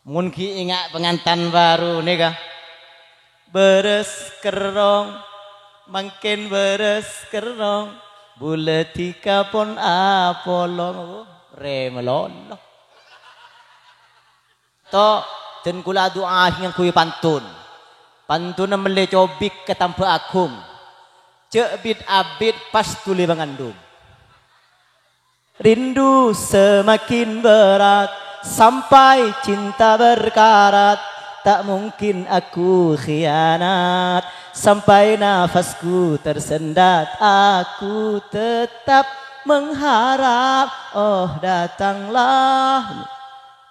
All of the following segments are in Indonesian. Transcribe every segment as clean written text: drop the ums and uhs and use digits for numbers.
Mungkin ingat pengantin baru nih kah? Beres kerong, makin beres kerong, buletika pon apolong, remelolo. To dan kula doa yang kuy pantun, pantun mele cobik ketampa akum, cek bit abit pas tuli mengandung. Rindu semakin berat sampai cinta berkarat, tak mungkin aku khianat sampai nafasku tersendat. Aku tetap mengharap, oh datanglah.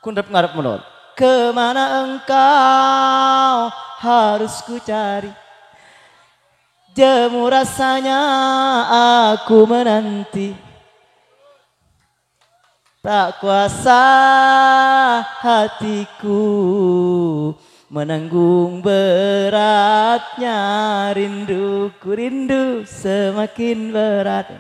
Kundap ngarep menol. Kemana engkau harus ku cari, jemu rasanya aku menanti. Tak kuasa hatiku menanggung beratnya rinduku, rindu semakin berat.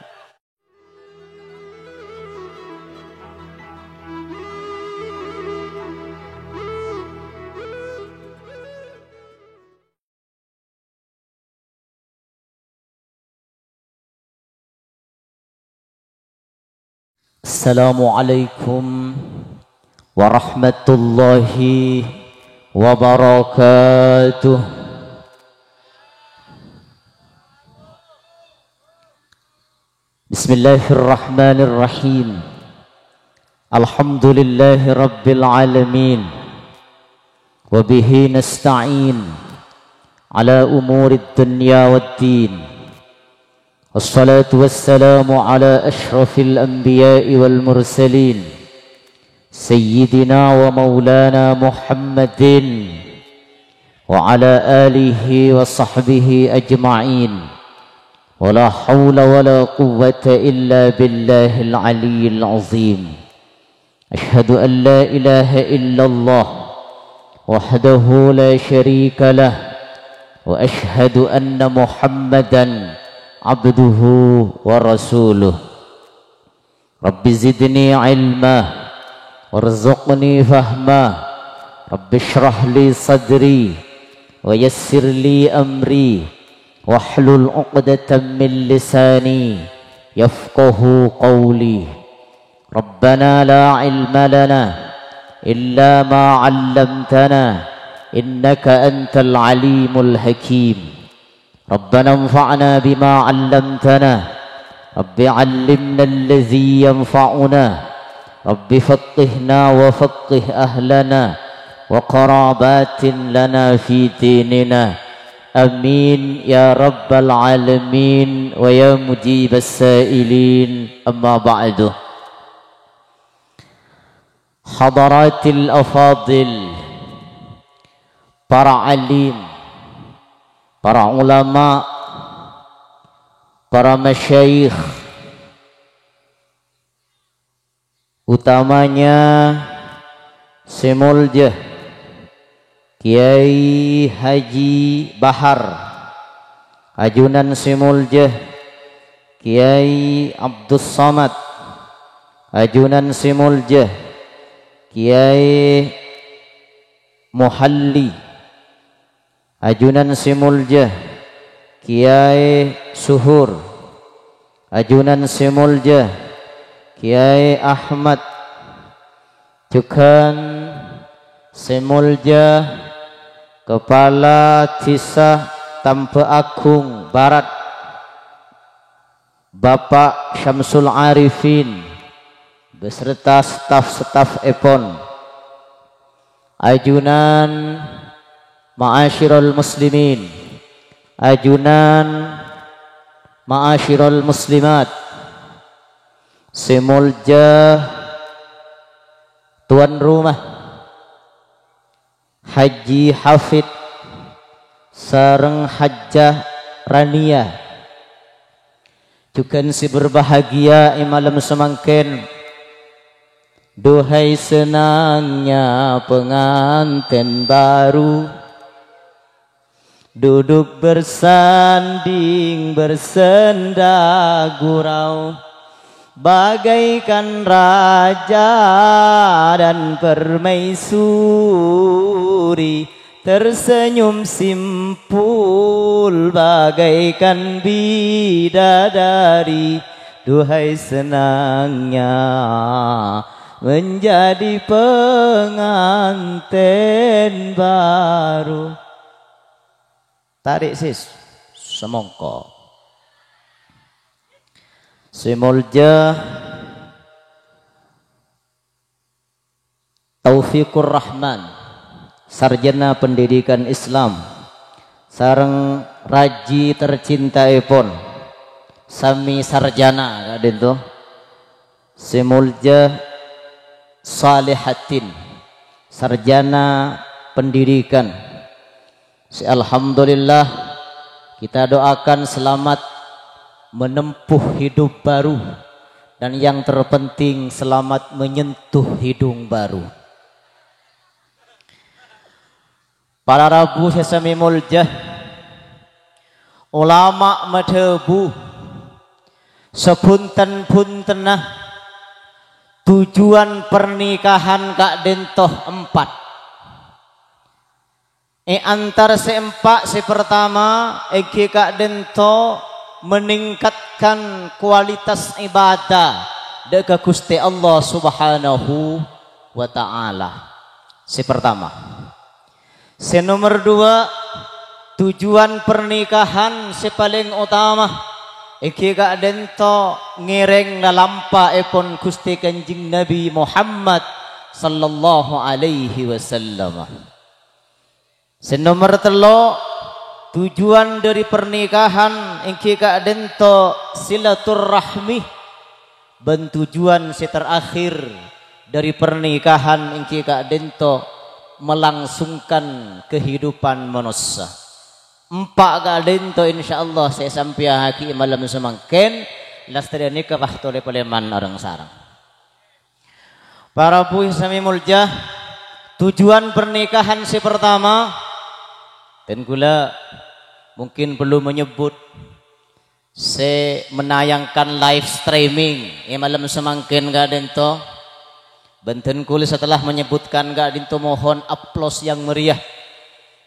Assalamualaikum warahmatullahi wabarakatuh. Bismillahirrahmanirrahim. Alhamdulillahi rabbil alamin. Wabihi nasta'in ala umurid dunya waddin. Wassalatu wassalamu ala ashrafil anbiya'i wal mursalin Sayyidina wa maulana Muhammadin wa ala alihi wa sahbihi ajma'in. Wa la hawla wa la quwwata illa billahil aliyyil azim. Ashhadu an la ilaha illallah wahdahu la sharika lah, wa ashhadu anna Muhammadan abduhu wa rasuluh. Rabbi zidni ilma warzuqni fahma. Rabbi shrah li sadri wa yassir li amri wahlul uqdatan min lisani yafqahu qawli. Rabbana la ilma lana illa ma 'allamtana innaka antal alimul hakim. ربنا انفعنا بما علمتنا رب علمنا الذي ينفعنا رب فقهنا وفقه أهلنا وقرابات لنا في ديننا آمين يا رب العالمين ويا مجيب السائلين. أما بعد، حضرات الأفاضل، para alim, para ulama, para masyayikh, utamanya Semuljah Kiai Haji Bahar, ajunan Semuljah Kiai Abdus Samad, ajunan Semuljah Kiai Muhalli, ajunan Semuljah Kiai Suhur, ajunan Semuljah Kiai Ahmad, juga Semuljah Kepala Desa Tampe Agung Barat Bapak Syamsul Arifin beserta staf-staf Epon, ajunan Ma'asyiral muslimin, ajunan Ma'asyiral muslimat, Semuljah tuan rumah Haji Hafid sareng Hajjah Rania, juga si berbahagia malam semangkin. Duhai senangnya pengantin baru, duduk bersanding bersenda gurau, bagaikan raja dan permaisuri, tersenyum simpul bagaikan bidadari. Duhai senangnya menjadi pengantin baru. Tarik sis, semongko. Simulja Taufikur Rahman, sarjana pendidikan Islam, sareng raji tercintai pun sami sarjana kaden to. Simulja Salihatin, sarjana pendidikan. Alhamdulillah, kita doakan selamat menempuh hidup baru, dan yang terpenting selamat menyentuh hidung baru. Para rabu sesami muljah, ulama madhebu sepunten-puntenah tujuan pernikahan kak dentoh 4. Antar seempat pertama eki kak dento meningkatkan kualitas ibadah deka Gusti Allah Subhanahu wa taala. Pertama. Nomor 2, tujuan pernikahan paling utama iki kak dento ngereng lalampa epon Gusti Kanjeng Nabi Muhammad sallallahu alaihi wasallam. Nomor 3, tujuan dari pernikahan iki kak dento silaturrahmi, ben tujuan terakhir dari pernikahan iki kak dento melangsungkan kehidupan manusia. 4 kak dento insyaallah saya sampai haki malam semangken lastri nikah pahtole paleman orang sarang. Para puih sami muljah, tujuan pernikahan pertama, dan gula mungkin perlu menyebut menayangkan live streaming malam semangkin gak dento. Benten kuli setelah menyebutkan gak dento mohon aplaus yang meriah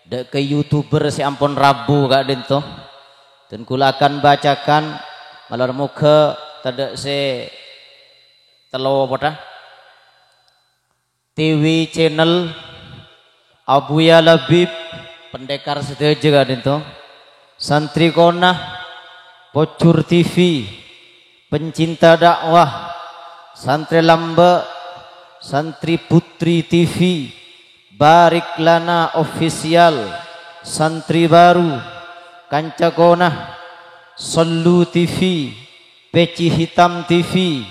ke YouTuber ampun rabu gak dento. Dan kula akan bacakan malar muka tada telo apa TV channel Abuya Labib pendekar setuju gak dento, Santri Konah, Pocur TV, pencinta dakwah, Santri Lamba, Santri Putri TV, Barik Lana Official, Santri Baru, Kanca Konah, Solu TV, Peci Hitam TV,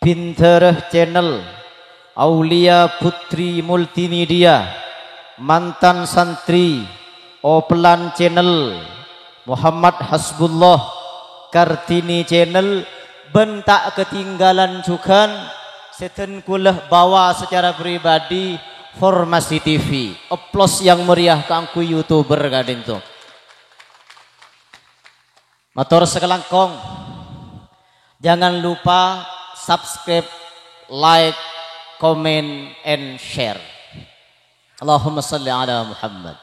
Pinterah Channel, Aulia Putri Multimedia, Mantan Santri, Oplan Channel, Muhammad Hasbullah, Kartini Channel, bentak ketinggalan juga seten kulah bawa secara pribadi Formasi TV. Aplaus yang meriah ke angku YouTuber kadin tuh. Motor sekelangkong. Jangan lupa subscribe, like, comment, and share. Allahumma salli ala Muhammad.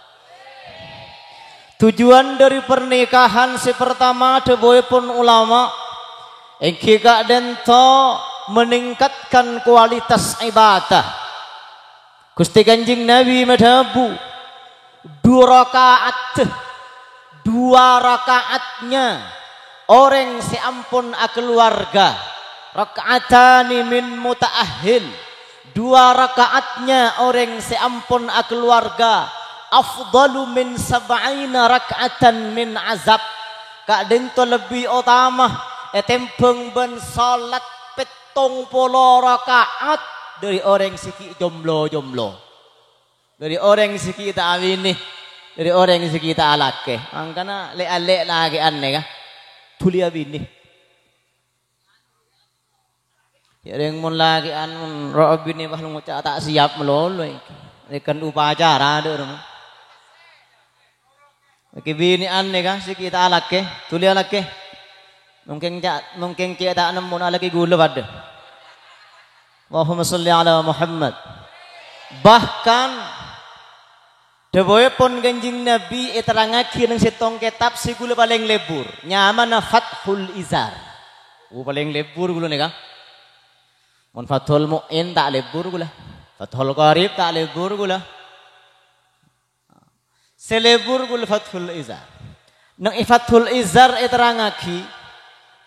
Tujuan dari pernikahan pertama deboy pun ulama engki gak dento meningkatkan kualitas ibadah. Gusti Kanjeng Nabi madhabu 2 rakaatnya orang seampun keluarga, rakaatani min mutaahhil, 2 rakaatnya orang seampun keluarga, afdalu min sab'ina rak'atan min azab. Kak dento lebih utama tempeng ben salat 70 rakaat dari orang siki jomblo, dari orang siki tak awini, dari orang siki tak alake. Angkana le lagi aneh kah tuli awini ya yang mun lagi an robini bahlung ngucap tak siap melolo ikan upacara ada rumah. Oke bini aneh kah siki tak alake tuli alake Mungkin tak nemu lagi gula pada. Allahumma salli ala Muhammad. Bahkan dawuhipun Kanjeng Nabi terangake nang setong kitab si gula paling lebur. Nyamana Fathul Izar. Paling lebur gula nika. Mun Fathul Mu'in tak lebur gula. Fathul Qarib tak lebur gula. Selebur gula Fathul Izar. Nang Fathul Izar terangake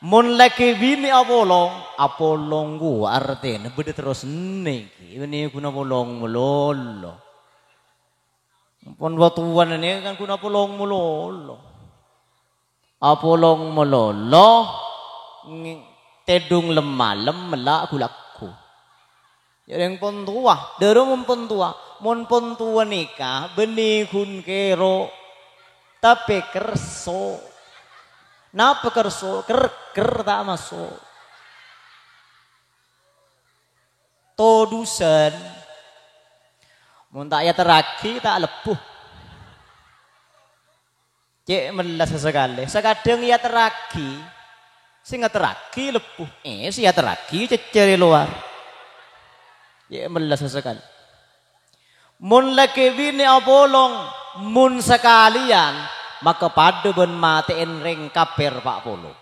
mun laki bini apolong gua artinya beda terus niki ini guna polong melolo pun batuan ini kan guna polong melolo apolong melolo tedung lemalem melak gulaku jadi yang pun tua derung pun tua mon pun tua nikah benih kun kero tapi kerso napa kerso ker tak masuk todusan mun tak ya teraki tak lepuh cek melas sekali sekadang ya teraki sing teraki lepuh si ya teraki ceceri luar cek melas sekali mun laki bini abolong mun sekalian maka pada ben matiin ring kaper Pak Polo.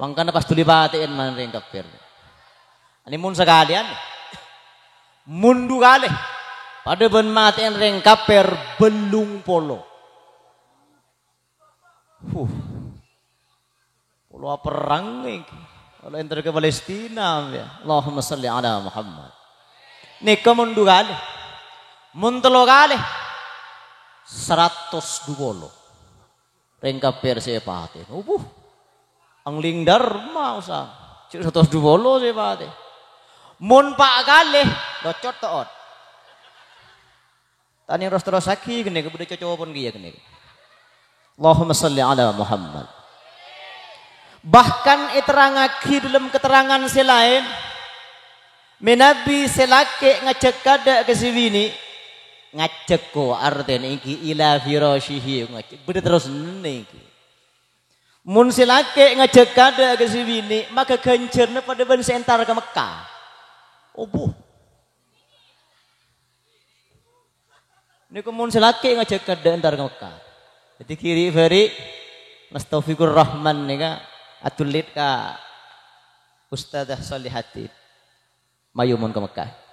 Mangkana pas tuli matiin man ring kaper. Ani mun sekalian mundu kali pada ben matiin ring kaper belung polo. Polo perang iki. Kalau enter ke Palestina ya. Allahumma salli ala Muhammad. Nika mundu kali. Mun telo kali 120 rengka perse pate ang lingdar usah 120 se pate mun pak kali docot toot tani terus saki gini kebude cocopon dia gini Allahumma salli ala Muhammad bahkan iterangaki dalam keterangan selain menabi selake ngecek kada ke sini ngajak ko arten iki ila firashihi ngajak beda terus niki mun silake ngajak kada ke sini maka kencerna pada ben sentar ke Mekah niku mun silake ngajak kada entar ke Mekah jadi kiri feri Mas Taufikur Rahman nika atulit ka Ustadzah Solihatin mayumun ke Mekah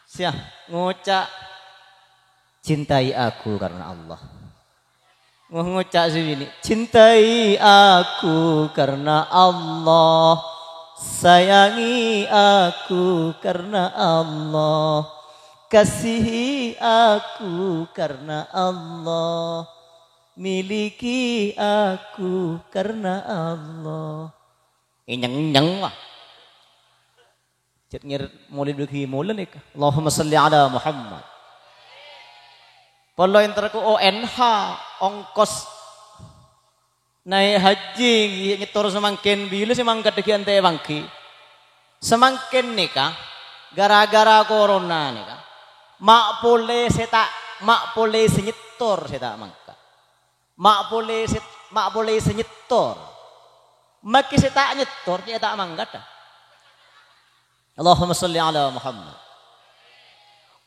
siap ngucap cintai aku karena Allah ngucap sini cintai aku karena Allah sayangi aku karena Allah kasihi aku karena Allah miliki aku karena Allah nyeng lah Cek ngir mulai duki mulai nih. Allahumma salli ala Muhammad. Kalau yang terku ONH ongkos naik haji nyetor semangkin bilu semangkat dekian teh bangki. Semangkin nikah gara-gara corona nikah. Mak boleh senyetor saya tak mangka. Mak boleh senyetor. Maki saya tak nyetor saya tak mangkat. Allahumma salli ala Muhammad.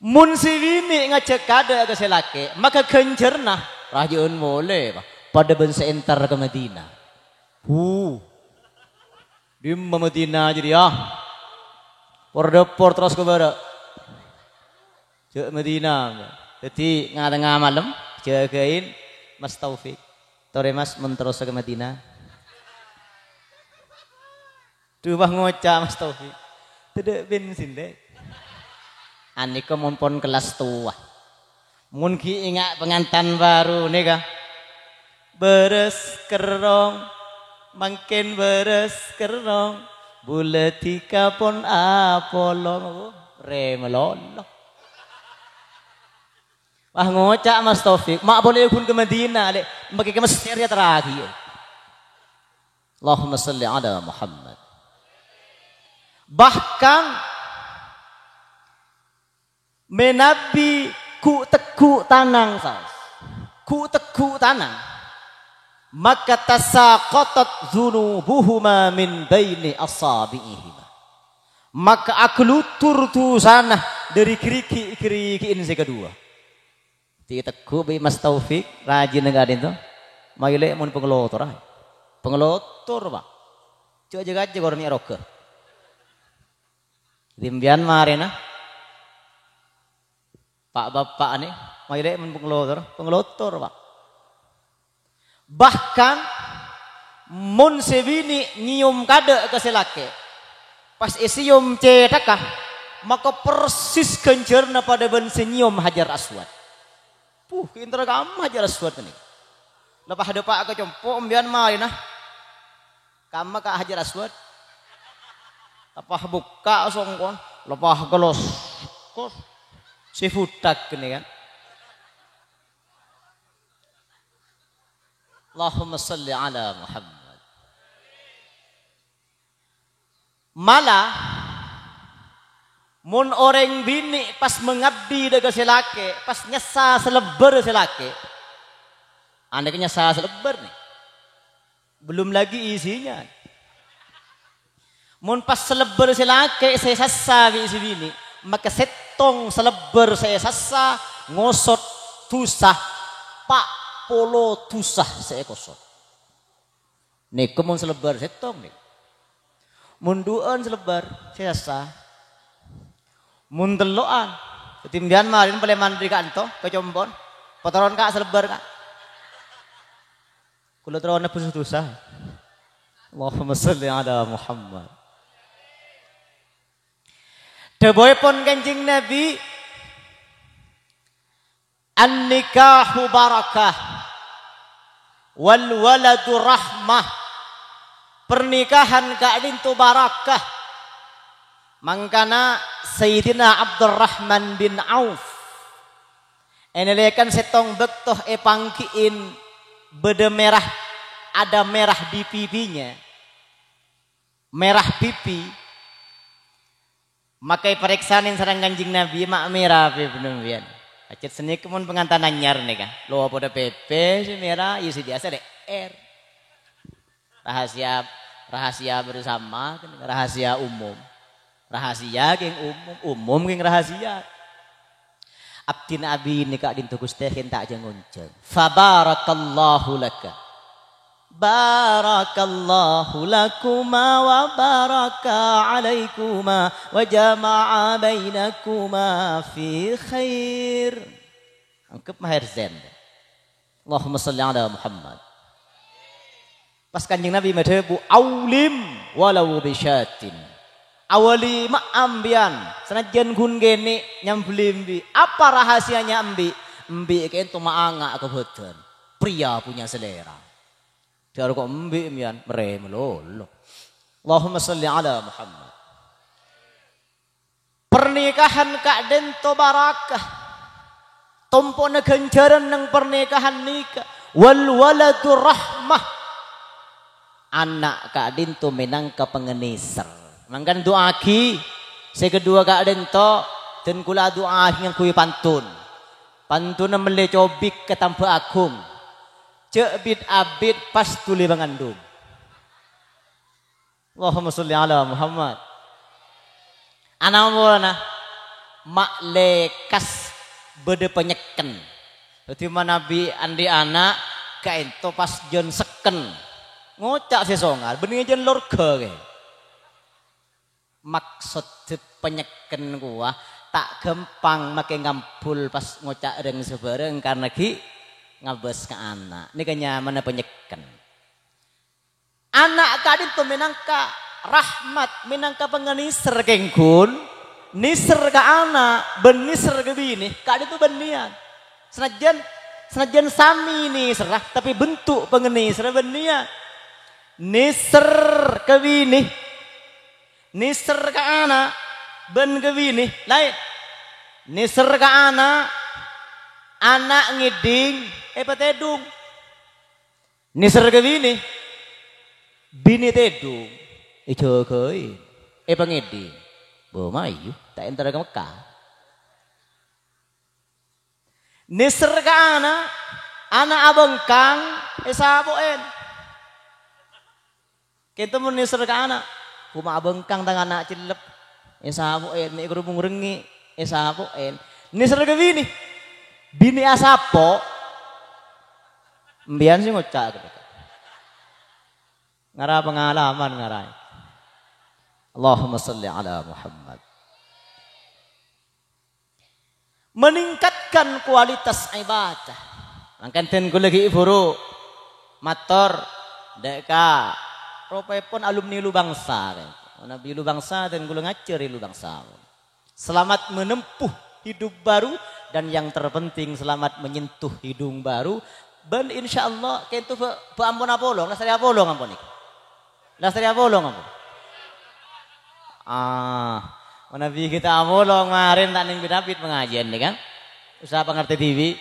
Mun siwini ngajak kada ke selake, maka kencerna rajiun boleh pada bangsa entar ke Madinah. Di Madinah jadi Pordepor terus ke barat. Ke Madinah. Jadi ngatengah malam jagain Mas Taufik. Tore Mas menterus ke Madinah. Dubah ngocah Mas Taufik. Tidak bensin deh. Anika mun pon kelas tua. Mun ki ingat pengantin baru nika. Beres kerong, makin beres kerong. Buletika pon apolong remelolo. Wah ngocak Mas Taufik, mak boleh kun ke Madinah le, bagi ke Mesir ya terakhir. Allahumma salli ala Muhammad. Bahkan menabi ku teku tanang sas. teku tanah, maka tasaqatat dzunubuhuma min baini asabi'ihima. Maka aku lutur tu sana dari keriki ini kedua. Ti teku bi Mas Taufik rajin ngadin tu. Maile mun pengelotor. Pengelotor, Pak. Coba jaga gornya roke. Dimbian marina. Pak bapak ni maile mun pengelotor, Pak. Bahkan mun sebini nyium kade ke selake. Pas isium cetakah maka persis kencerna pada ben senyum Hajar Aswad. Kintra kamu Hajar Aswad ni. Lepas ada pak ke compo umbian main nah. Kamu ke Hajar Aswad. Lepas buka songkon, lepas gelos kos si futak ni kan. Allahumma salli ala Muhammad. Malah mun orang bini pas mengabdi daga selake, pas nyesa seleber selake. Anda nyesa seleber nih. Belum lagi isinya. Mun pas seleber selake saya sasa isi bini, maka setong seleber saya sasa ngosot tusah pak polo tusah saya kosot. Nih kemun seleber setong nih. Munduan selebar, sesa. Mundeloan, ketimbian marin pale mandri kanto, kecombon, potoron kak selebar kak. Kulo teron pun susah. Allahumma salli ala Muhammad. Deboy pon Kanjeng Nabi, an-nikahu barakah, wal waladu rahmah. Pernikahan kadin tu barakah. Mangkana Sayyidina Abdurrahman bin Auf enelekan setong bektoh pangkiin bede merah, ada merah di pipinya, merah pipi. Makai periksanin sarang Kanjeng Nabi mak merah pipi. Acet seni kemun pengantan anyar nih kan. Lo pada pepe si merah, isi biasa deh R. Rahasia bersama, rahasia umum. Rahasia geng umum geng rahasia. Abdin abi ni kak dintu gustehin tak jangonceng. Fabarakallahu laka. Barakallahu lakuma wa baraka alaikuma wa jama'a bainakuma fi khair. Angkep mahir zen. Allahumma salli ala Muhammad. Pas Kanjeng Nabi madhebu aulim walau bisyatin. Awali ma'ambian senajan gun gene nyamblimbi. Apa rahasianya ambi? Mbi kento maanga kebetulan. Pria punya selera. Dia kok mbi mian meremelo. Allahumma salli ala Muhammad. Pernikahan kak dento barakah. Tompone ganjaran nang pernikahan nikah. Wal waladu rahmah. Anak kak dinto menangka pengenisar. Mangkan doa ki. Saya kedua kak dinto. Dan kula doa yang kuy pantun. Pantun mele cobik ke tanpa agung. Cek bid abid pas tuli mengandung. Allahumma salli ala Muhammad. Anak mana? Mak lekas bede penyeken. Berarti Nabi andi anak kak ento pas jon seken. Ngocak sesongal, bening jen lorga ke. Maksud penyeken gua tak gampang make ngampul pas ngocak reng sebareng karena ki ngabes ke anak. Ini kanya mana penyeken. Anak kadin tu minangka rahmat, minangka pengenisar kengkun. Nisar ke anak, benisar ke bini, kadin tu benian. Senajan sami ini serah, tapi bentuk pengenisar benian. Nisar ke bini, nisar ke anak, ben ke bini, lain. Nisar ke anak ngiding, patedung. Nisar ke bini tedung, jokoin, pangiding. Bomayu, tak entar ke Mekah. Nisar ke Anak abengkang saboen. Kita mun nisir ka anak. Kuma abengkang tang anak cilep. Saboen ni kerubung rengi saboen. Nisir ka bini. Bini asapo. Mbian sih ngocak gitu. Ngara pengalaman ngarai. Allahumma salli ala Muhammad. Meningkatkan kualitas ibadah. Angkanten kula lagi iburu mator deka ropepon alumni Lubangsa kan. Nabi Lubangsa dan kula ngaceri Lubangsa. Selamat menempuh hidup baru dan yang terpenting selamat menyentuh hidung baru. Ben insyaallah kentu pe ampun apolong, lasari apolong ampun iki. Lasari apolong ampun. Nabi kita apolong kemarin tak ning bidapit pengajian nih kan. Usaha pengerti TV.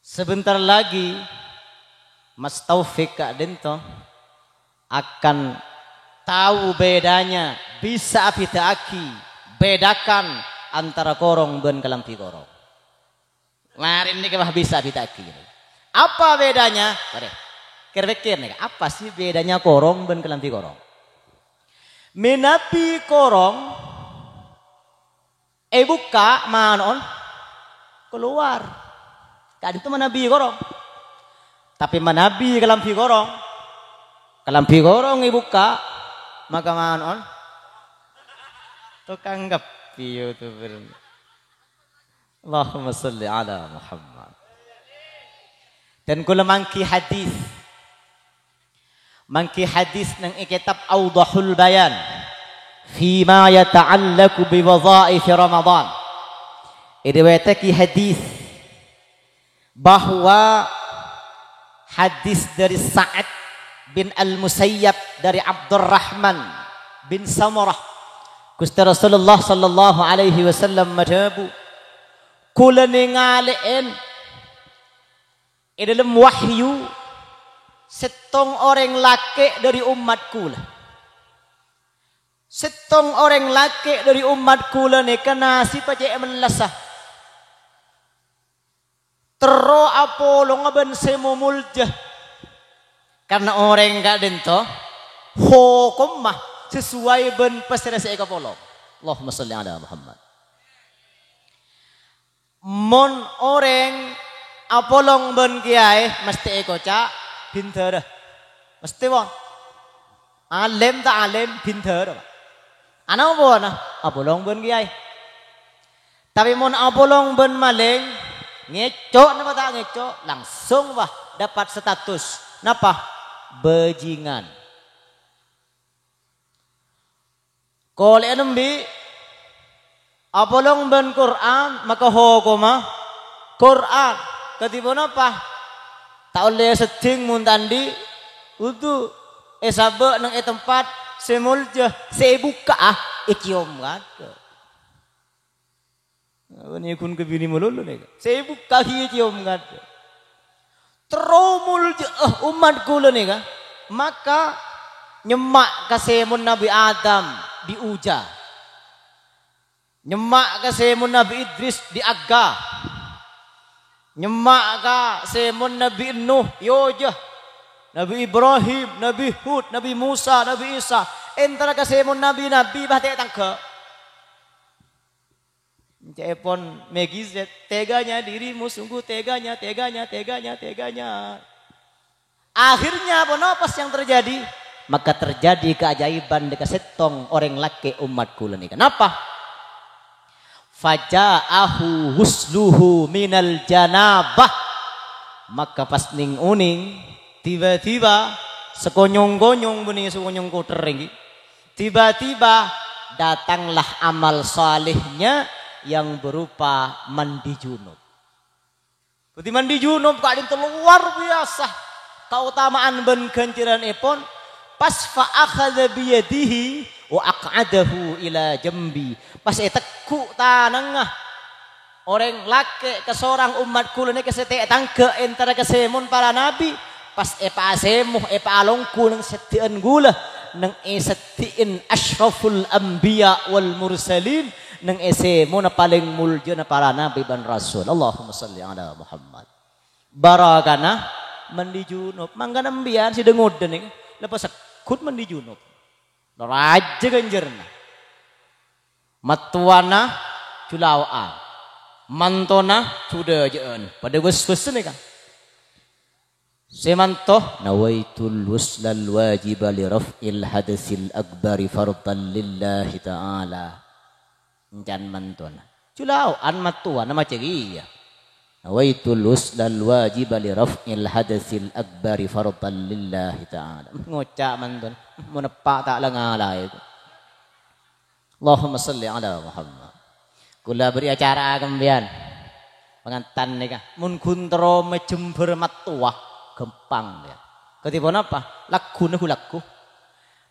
Sebentar lagi Mas Taufik Kak Dento akan tahu bedanya bisa apitaki bedakan antara korong dan kelampi korong. Kemarin ini kemah bisa apitaki. Apa bedanya? Kira-kira nih, apa sih bedanya korong dan kelampi korong? Menapi korong buka manon keluar. Kan itu menabi korong. Tapi menabi kelampi korong. Kelampi korong buka maka manon tukang gapi YouTuber. Allahumma salli ala Muhammad. Dan kula mangki hadis. Mangki hadis nang kitab Awdahul Bayan fima yata'allaqu bi wadha'if Ramadan. Iriwayataki hadis bahwa hadis dari Sa'ad bin Al-Musayyab dari Abdurrahman bin Samurah Gusti Rasulullah sallallahu alaihi wasallam madhabu kula ningaliin dalam wahyu setong orang laki dari umatku lah. Setong orang laki dari umatku lah ni kena si pajak melasah. Tero apolong aben semu muljah. Karena orang gak dento hukum mah sesuai ben pasirasi eka polong. Allahumma salli ala Muhammad. Mon orang apolong ben kiai mesti eko cak pinter. Mesti wong. Alim tak alim pinter. Ana apa ana? Apolong ben kiai. Tapi mon apolong ben maling ngecok napa tak ngecok langsung wah dapat status. Napa? Bajingan. Kole nembi apolong ben Quran maka hukuma Quran ketiba napa? Tak oleh seding muntandi utu sabe nang tempat semulja sebuka cium gado. Ini kun kebini melulu nih. Sebuka cium gado. Teromul umat kula nih kan. Maka nyemak kasemun Nabi Adam diuja. Nyemak kasemun Nabi Idris diaga. Nyemak kasemun Nabi Nuh yojah. Nabi Ibrahim, Nabi Hud, Nabi Musa, Nabi Isa. Entara kasemun Nabi-Nabi bahte tangke. Cepon megizet teganya dirimu sungguh teganya. Akhirnya apa yang terjadi? Maka terjadi keajaiban dekat setong orang laki umatku ini. Kenapa? Faja'ahu husluhu minal janabah. Maka pas ning uning tiba-tiba sekonyong-konyong bening sekonyong kotering. Tiba-tiba datanglah amal salihnya yang berupa mandi junub. Kuti mandi junub kak itu luar biasa. Keutamaan ben kenciran epon pas fa akhadha bi yadihi wa aq'adahu ila jambi. Pas teku tanengah orang laki ke seorang umat kula ni kesete tangke antara kesemun para nabi pas epa asemuh epa alongku nang setian gula nang setiin asyraful anbiya wal mursalin nang esemu na paling mulya na para nabi dan rasul. Allahumma salli ala Muhammad. Barakana mandi junub. Mangga nembian si dengoden iki. Lepas sekut mandi junub. Raja ganjerna. Matuana culawaan. Mantona sudah jeun. Pada wes-wes ni kan. Semantoh nawaitul wuslal wajib li raf'il hadatsil akbari fardan lillahi ta'ala. Encan mantona. Culawaan matuana macam iya. Nawaitul wuslal wajib li raf'il hadatsil akbari fardan lillahi ta'ala. Ngocak mantona. Menepak tak lengalai itu. Allahumma salli ala Muhammad. Kula beri acara kembian. Pengantan nika. Mun kuntro mejember matuah gempang ya. Ketipu apa? Lagu naku lagu.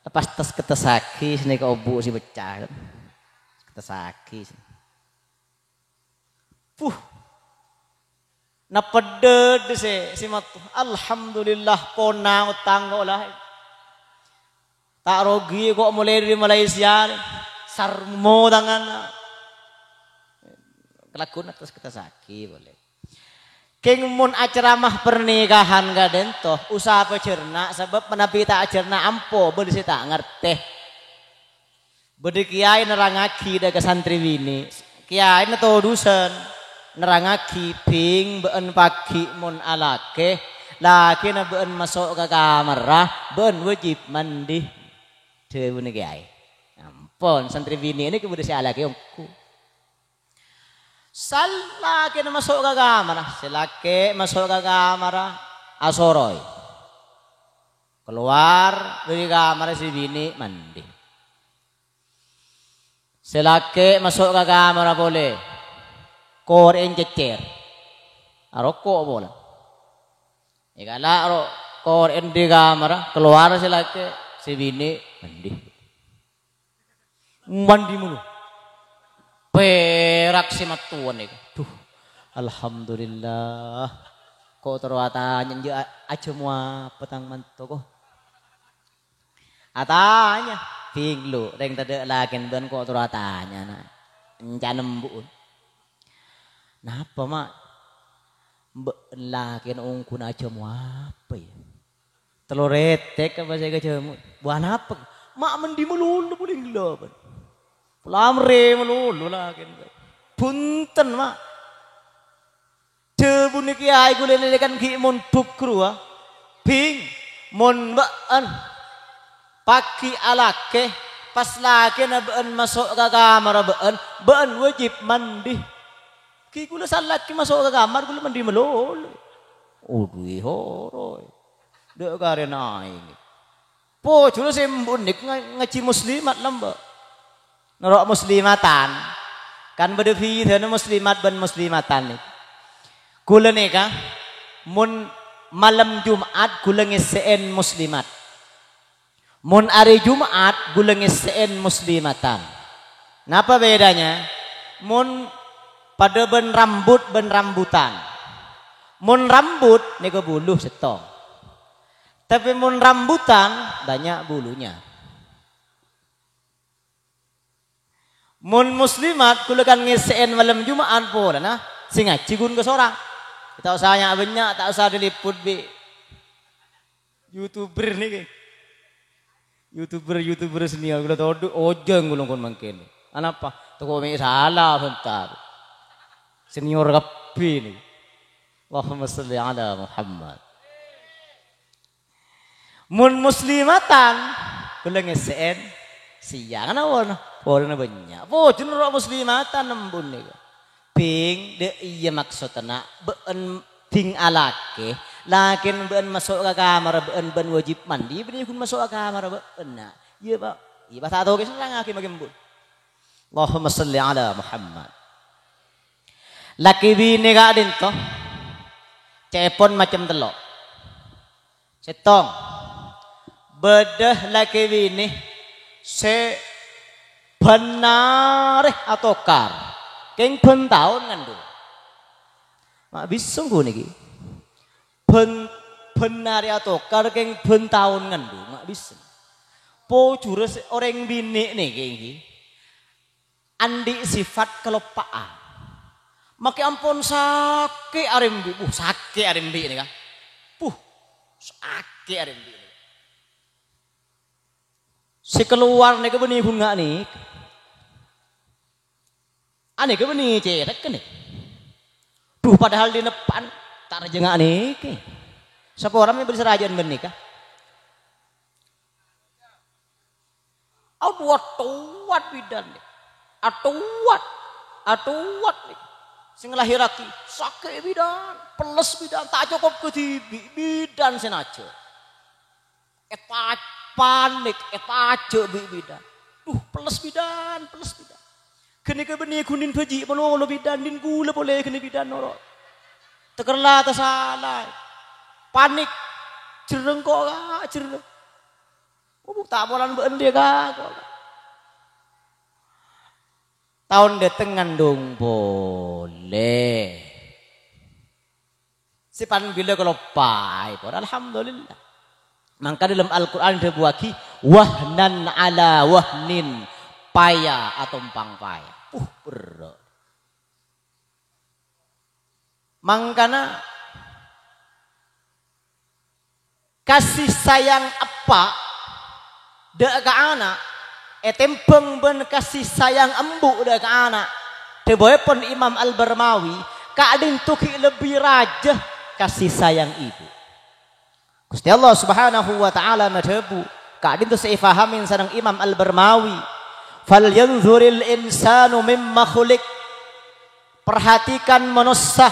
Lepas tes ketesaki sini ke obu si pecah. Ketesaki. Napeded si matu. Alhamdulillah pona utang kok lah. Tak rogi kok mulai dari Malaysia. Sarmo tangan. Kelakun atas ketesaki boleh. King mun aceramah pernikahan gaden toh usaha pecerna sebab menapi tak acerna ampo beli saya tak ngerti. Bede kiai nerangaki daga santri wini. Kiai nato dusen nerangaki ping beun pagi mun alake laki na beun masuk ke kamar beun wajib mandi. Dewe ni kiai. Ampun santri wini ini kemudian saya alake omku. Salaki na masuk ke kamar, silaki masuk ke kamar, asoroy. Keluar dari kamar si bini mandi. Silaki masuk ke kamar boleh, koren cecer, rokok boleh. Ikala koren di kamar, keluar silaki si bini mandi. Mandi mulu. Perak si matuan itu. Duh, alhamdulillah. Kok terwatanya je aja mua petang manto ko. Atanya pinglu reng tade lakin ben kok terwatanya na. Encanem buun. Napa mak? Mbek lakin ungkun aja mua apa ya? Telur retek apa saya kecemu. Buan apa? Mak mandi melulu boleh gelap. Lamre melulu lagi. Punten mak. Cebun iki ai kule lelekan ki mun bukru Ping mun baan. Pagi alake pas lagi na baan masuk ke kamar baan wajib mandi. Ki kule salat ki masuk ke kamar kule mandi melulu. Udui horoy. Dek kare naik. Po julu sembun nik ngaji muslimat lamba. Norok muslimatan kan berdefi dana muslimat ben muslimatan nih. Kula nika mun malam Jumat kula ngeseen muslimat. Mun hari Jumat kula ngeseen muslimatan. Napa bedanya? Mun pada ben rambut ben rambutan. Mun rambut nika buluh setong. Tapi mun rambutan banyak bulunya. Mun muslimat kula kan ngeseen malam Jumat pola nah sing ngaji gun ke sorang. Kita usahanya banyak tak usah diliput bi. YouTuber nih. YouTuber senior kula tahu ojeng gulung kon mangken. Anapa? Toko me salah bentar. Senior kapi nih. Allahumma shalli ala Muhammad. Mun muslimatan kula ngeseen siang ana wono. Orang banyak. Oh, cenderung muslimatan nembun nih. Ping de iya maksudnya beun ping alake, lakin beun masuk ke kamar beun wajib mandi, beun kun masuk ke kamar beun na. Iya pak. Iya pak tahu kisah ngaki makin bun. Allahumma salli ala Muhammad. Laki bini ka din to. Cepon macam telok. Setong. Bedah laki bini se benar atau kar keng pen tahun ngandu mak bisung ku niki benar atau kar keng pen tahun ngandu mak bisung po jures orang bini nih keng andi sifat kelopaan Maki ampun sakit arimbi. Sakit arimbi ini kan. Sakit arimbi ini. Si keluar nih kebeni bunga nih. Aneh kebeni cerek kan nih. Padahal di depan tak rejengak nih. Siapa orang yang berserajan benih kah? Atuat bidan nih. Atuat nih. Sing lahiraki sakit bidan, peles bidan, tak cukup ke tibi bidan senaja. Panik, aja bidan. Peles bidan. Kene ke benih kunin beji polo bidan din gula boleh kene bidan noro. Tekerla tersalah. Panik jereng kok jereng. Tak bolan beun dia kok. Tahun detengan dong boleh. Sipan bila kalau pai, alhamdulillah. Maka dalam Al-Quran dibuaki wahnan ala wahnin, paya atau empang paya. Berat. Mangkana kasih sayang apa dek ke anak tempeng ben kasih sayang embu dek ke anak teboy pun Imam Al-Barmawi kadin tuki lebih raja kasih sayang ibu. Gusti Allah Subhanahu wa taala madhabu kadin tu seifahamin sareng Imam Al-Barmawi fal yanzuril insanu mimma khuliq. Perhatikan manusia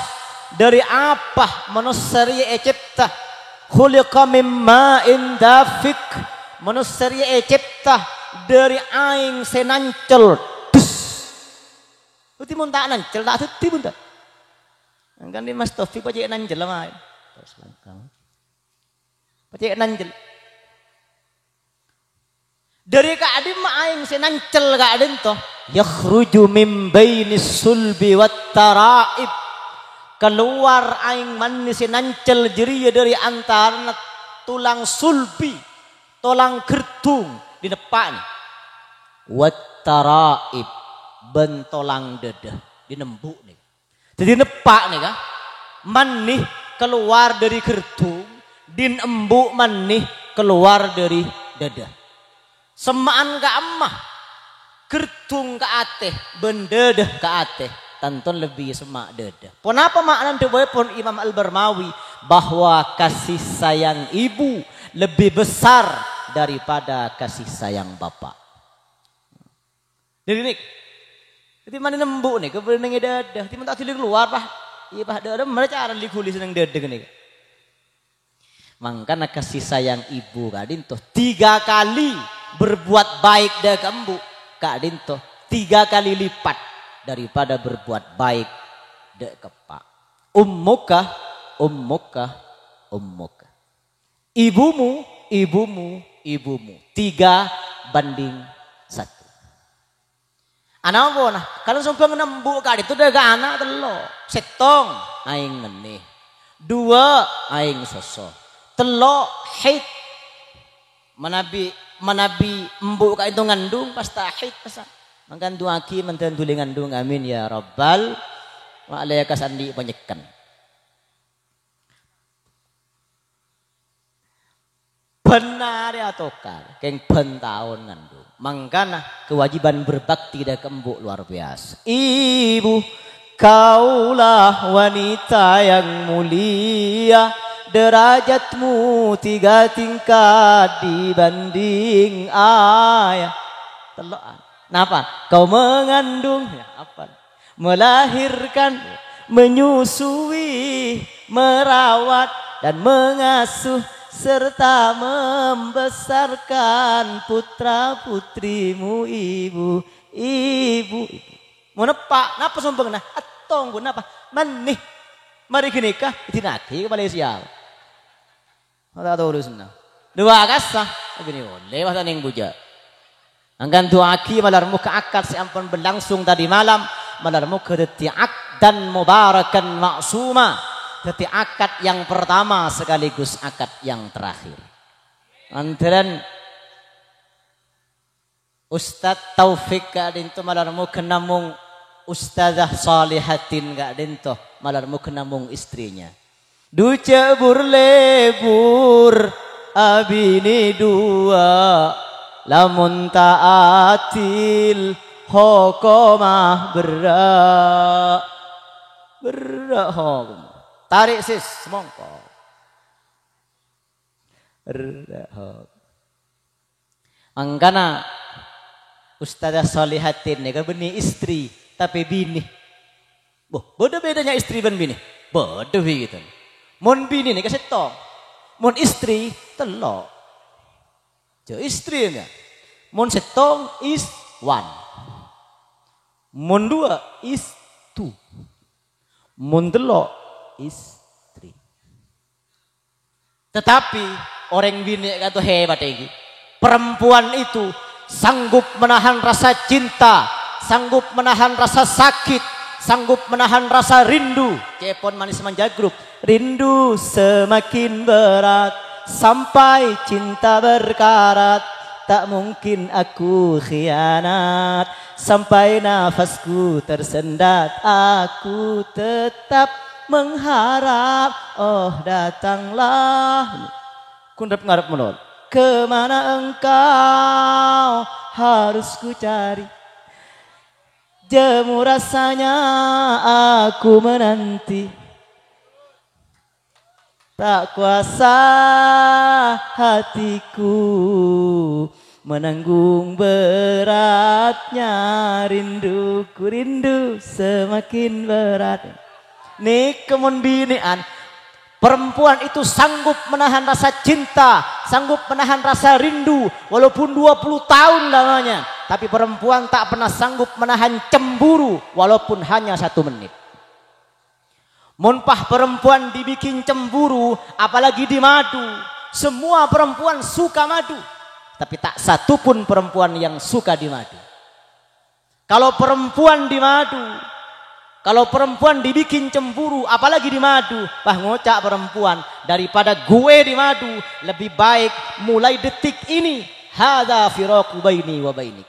dari apa manusia cipta. Khuliqa mimma indafik. Manusia cipta dari aing senancel. Uti mun tak nancel tak tuti pun tak. Kan di Mas Taufik pacek nancel mah. Terus langkang. Pacek nancel. Dari kaadim mah aing senancel kaadim toh. Yakhruju min bainis sulbi wat taraib. Keluar aing manis nancel jeria dari antara tulang sulbi, tulang gertung di depan. Wat taraib bentolang dedah di nembuk nih. Jadi nepak nih kah? Manih keluar dari gertung, din embuk manih keluar dari dadah. Semaan ke amah, gertung ke ateh, bendedah ke ateh. Tantun lebih semak dedah. Kenapa makna dewa pun Imam Al-Barmawi bahwa kasih sayang ibu lebih besar daripada kasih sayang bapak. Jadi nih, jadi mana nembuk nih, keberenang dedah, timun tak tilik keluar bah, iya bah dedah, mereka cara dikulis seneng dedah nih. Makanya kasih sayang ibu kadin toh 3 kali berbuat baik dah kembu kadin toh 3 kali lipat daripada berbuat baik dek kepak. Ummuka. Ibumu. 3:1. Anak apa nah? Kalau sumpah nembuk kali itu dek anak telo. Setong aing ngenih. 2 aing sosok. Telo haid. Manabi embuk ka itu ngandung pasti haid pesan. Mangkan duaki menten tuli ngandung amin ya rabbal wa alayka sandi penyekan. Benar ya tokar keng ben tahun ngandung. Mangkana kewajiban berbakti dah kembuk luar biasa. Ibu kaulah wanita yang mulia. Derajatmu 3 tingkat dibanding ayah. Teloan. Kenapa? Kau mengandung, ya, apa? Melahirkan, menyusui, merawat dan mengasuh serta membesarkan putra putrimu ibu. Mau nepak? Napa sombong nah? Atong pun napa? Manih. Mari kenikah itinaki ke Malaysia. Tak tahu dulu senang. 2 kasah. Begini boleh bahasa ning buja. Angkan tuaki malarmu ke akad seampun berlangsung tadi malam. Malarmu ke detik dan mubarakan maksuma. Detik akad yang pertama sekaligus akad yang terakhir. Antara Ustadz Taufik kadin tu malarmu kenamung ustazah salihatin gak dento malar mu kenamung istrinya. Duce lebur abini dua lamun taatil hokomah berak hokom. Tarik sis semongko. Berak hokom. Angkana ustazah salihatin kan beni istri tapi bini. Boh, beda bedanya istri dan bini. Beda begitu. Mon bini nih kasetong. Mon istri telok. Jo istri enggak. Mon setong is one. Mon dua is two. Mon telok is three. Tetapi orang bini kata hebat lagi. Perempuan itu sanggup menahan rasa cinta, sanggup menahan rasa sakit, sanggup menahan rasa rindu. Cepon manis manja grup. Rindu semakin berat sampai cinta berkarat. Tak mungkin aku khianat sampai nafasku tersendat. Aku tetap mengharap, oh datanglah. Kundap ngarep menol. Kemana engkau harus ku cari, jemu rasanya aku menanti. Tak kuasa hatiku menanggung beratnya rinduku, rindu semakin berat. Nih kemun binian. Perempuan itu sanggup menahan rasa cinta, sanggup menahan rasa rindu, walaupun 20 tahun lamanya. Tapi perempuan tak pernah sanggup menahan cemburu, walaupun hanya 1 menit. Monpah perempuan dibikin cemburu, apalagi di madu. Semua perempuan suka madu, tapi tak satu pun perempuan yang suka di madu. Kalau perempuan di madu, kalau perempuan dibikin cemburu, apalagi di madu, ngocak perempuan, daripada gue di madu, lebih baik mulai detik ini, hadza firaqu baini wa bainik.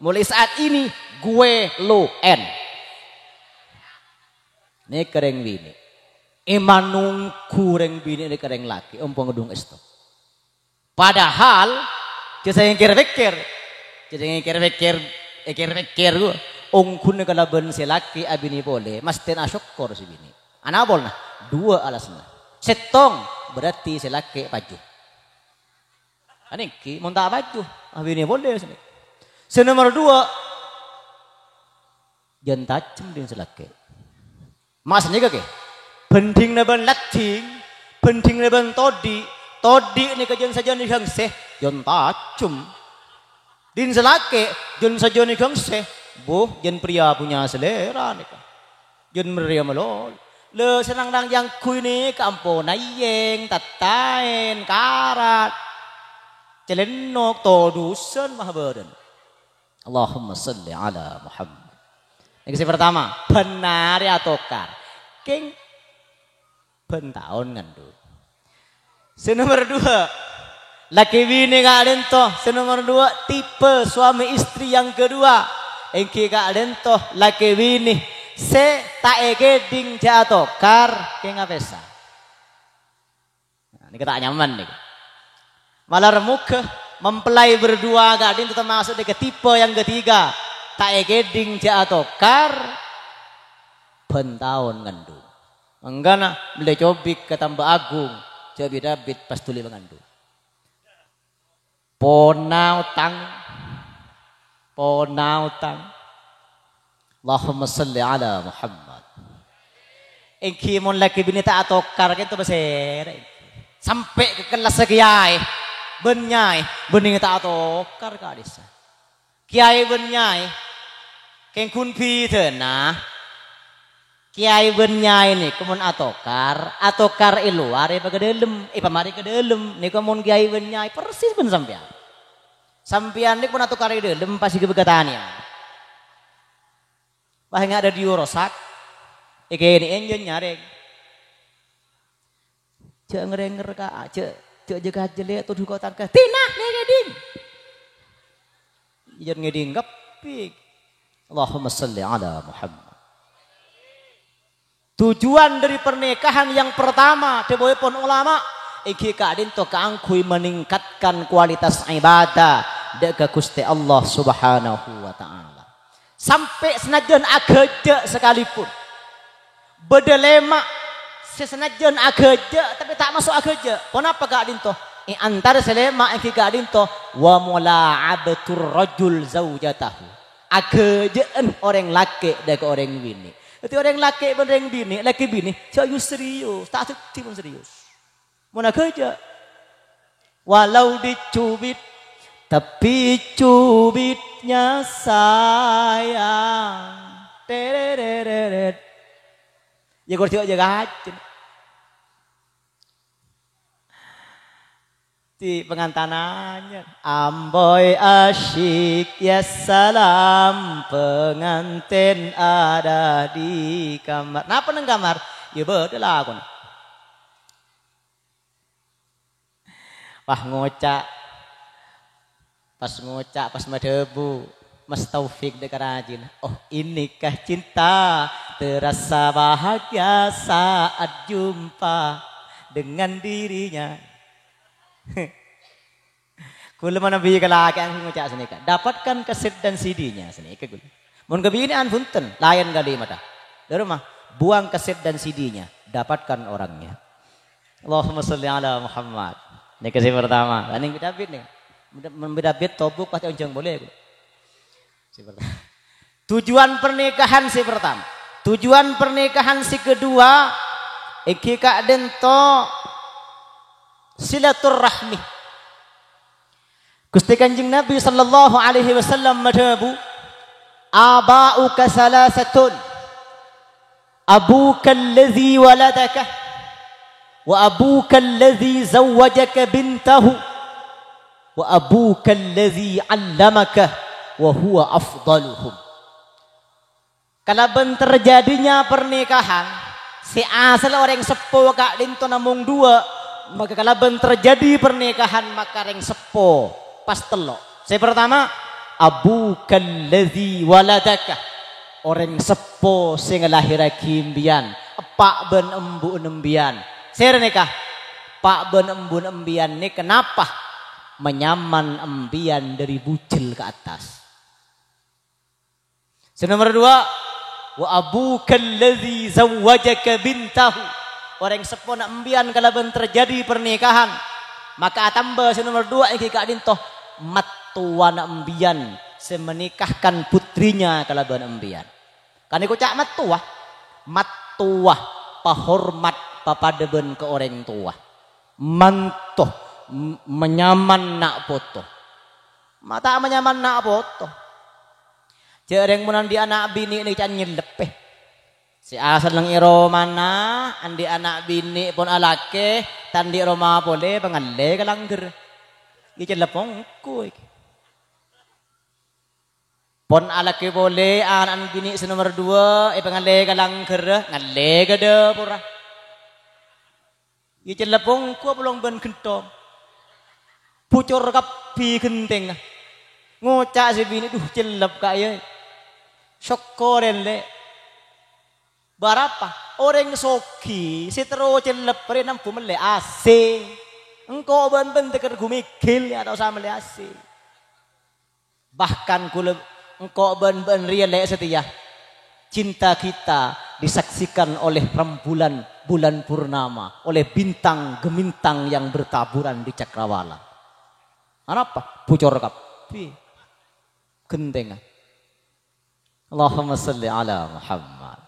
Mulai saat ini, gue lo en. Ini kereng bini. Emanung kureng bini ini kereng laki, ompong gedung esto. Padahal, saya pikir gue. Ongkun kalaban si laki abini boleh, mesti na syukur si bini. Anabol na, 2 alasna. Setong berarti si laki baju. Aniki monta baju, abini boleh sini. Nomor 2 jan tajam din si laki. Masnya ke? Penting na ban lating, penting na ban todi ni kajan saja ni kang seh, jan tajam. Din si laki jan saja ni kang seh. Bu, jen pria punya selera nih kan. Jen meriah melol. Le senang-senang yang kui nih kampung nayeng, tatain, karat. Celenok todusan mahabadan. Allahumma salli ala Muhammad. Yang pertama, benar ya tokar. King pentahun ngandu. Nomor 2, laki bini gak lento. Nomor 2, tipe suami istri yang kedua. Engki gak lento laki bini se tak egeding jatuh kar ke ngapesa. Nah, ini kita nyaman nih. Malah muka mempelai berdua gak din termasuk di tipe yang ketiga. Tak egeding jatuh kar pentahun ngandu. Enggana beli cobik ketambah agung. Cobi David pas tuli mengandung. Ponau tang. Allahumma salli ala Muhammad. Engki mon laki bini tak atokar gitu besere. Sampai ke kelas kiai. Benyai, bening tak atokar ka desa. Kiai benyai. Keng kun pi teuna. Kiai benyai ni kemun atokar iluar ke dalam, pamari ke dalam. Ni kemun kiai benyai persis pun sampean. Sampian ni pun atokar ke dalam pasti kebegatannya. Bah nggak ada di rosak. Ini enjon nyareng. Cek ngerenger ka, cek jaga jelek tuh kau tangka. Tina ngeding. Ijan ngeding gapik. Allahumma salli ala Muhammad. Tujuan dari pernikahan yang pertama deboypun ulama iki kadin to kaangkui meningkatkan kualitas ibadah deka Gusti Allah Subhanahu wa taala. Sampai senajan ageja sekalipun. Bedelema sesenajan ageja tapi tak masuk ageja. Kenapa kadin to? Antara selema iki kadin to wa mula'abatur rajul zaujatahu. Agejaan orang laki deka orang bini. Itu orang laki dan orang bini, laki bini, saya serius, tak aktif pun serius. Mana kerja? Walau dicubit, tapi cubitnya sayang. Tereret. Ya kau tengok jaga hati. Di pengantanannya Amboy asyik ya salam pengantin ada di kamar. Napa neng kamar? Ya betul lah aku. Wah ngocak pas madebu Mas Taufik dek rajin. Oh inikah cinta terasa bahagia saat jumpa dengan dirinya. Kula mana biye kalaki ang ngucap senika. Dapatkan kaset dan CD-nya senika kula. Mun kebinian punten layan kali mata. Dari rumah buang kaset dan CD-nya, dapatkan orangnya. Allahumma sholli ala Muhammad. Ini kasih pertama. Ini bidabit nih. Bidabit tobuk pasti unjung boleh. Tujuan pernikahan si pertama. Tujuan pernikahan si kedua iki kak dento silaturrahmi. Gusti Kanjeng Nabi sallallahu alaihi wasallam madhabu aba'uka salasatun abuka alladhi waladaka wa abuka alladhi zawwajaka bintahu wa abuka alladhi 'allamaka wa huwa afdaluhum. Kalaban terjadinya pernikahan si asal orang sepuh kak dinto namung dua. Maka kalaban terjadi pernikahan maka reng sepo pas telok. Saya pertama abukal ladzi waladaka orang sepo sing lahirake mbiyan pak ben embu nembian. Saya nikah pak ben embu nembian ni kenapa menyaman embian dari bucil ke atas. Nomor dua wa abukal ladzi zawwajaka bintahu orang sepo nak embian kalaban terjadi pernikahan maka tambah nomor dua iki kak dintoh matuwa nak embian semenikahkan putrinya kalaban embian kan iku cak matuwa pahormat papadeben ke orang tua mantoh menyaman nak foto mata menyaman nak foto jereng munan di anak bini ni can nyelepeh. Si asal lang iro mana andi anak bini pun alake tandi roma boleh pengalle kalangger iki lepong ku iki pon alake boleh anak bini nomor 2 pengalle kalangger ngalle gede pura iki lepong ku belum ben gentong pucur kapi genteng ngocak si bini duh celep kaya syukuren le berapa orang soki si terus celep renam pumele AC engkau ben teker gumikil atau sama le AC bahkan kula engkau ben riele setia cinta kita disaksikan oleh rembulan bulan purnama oleh bintang gemintang yang bertaburan di cakrawala apa pucor kapi gentengan Allahumma salli ala Muhammad.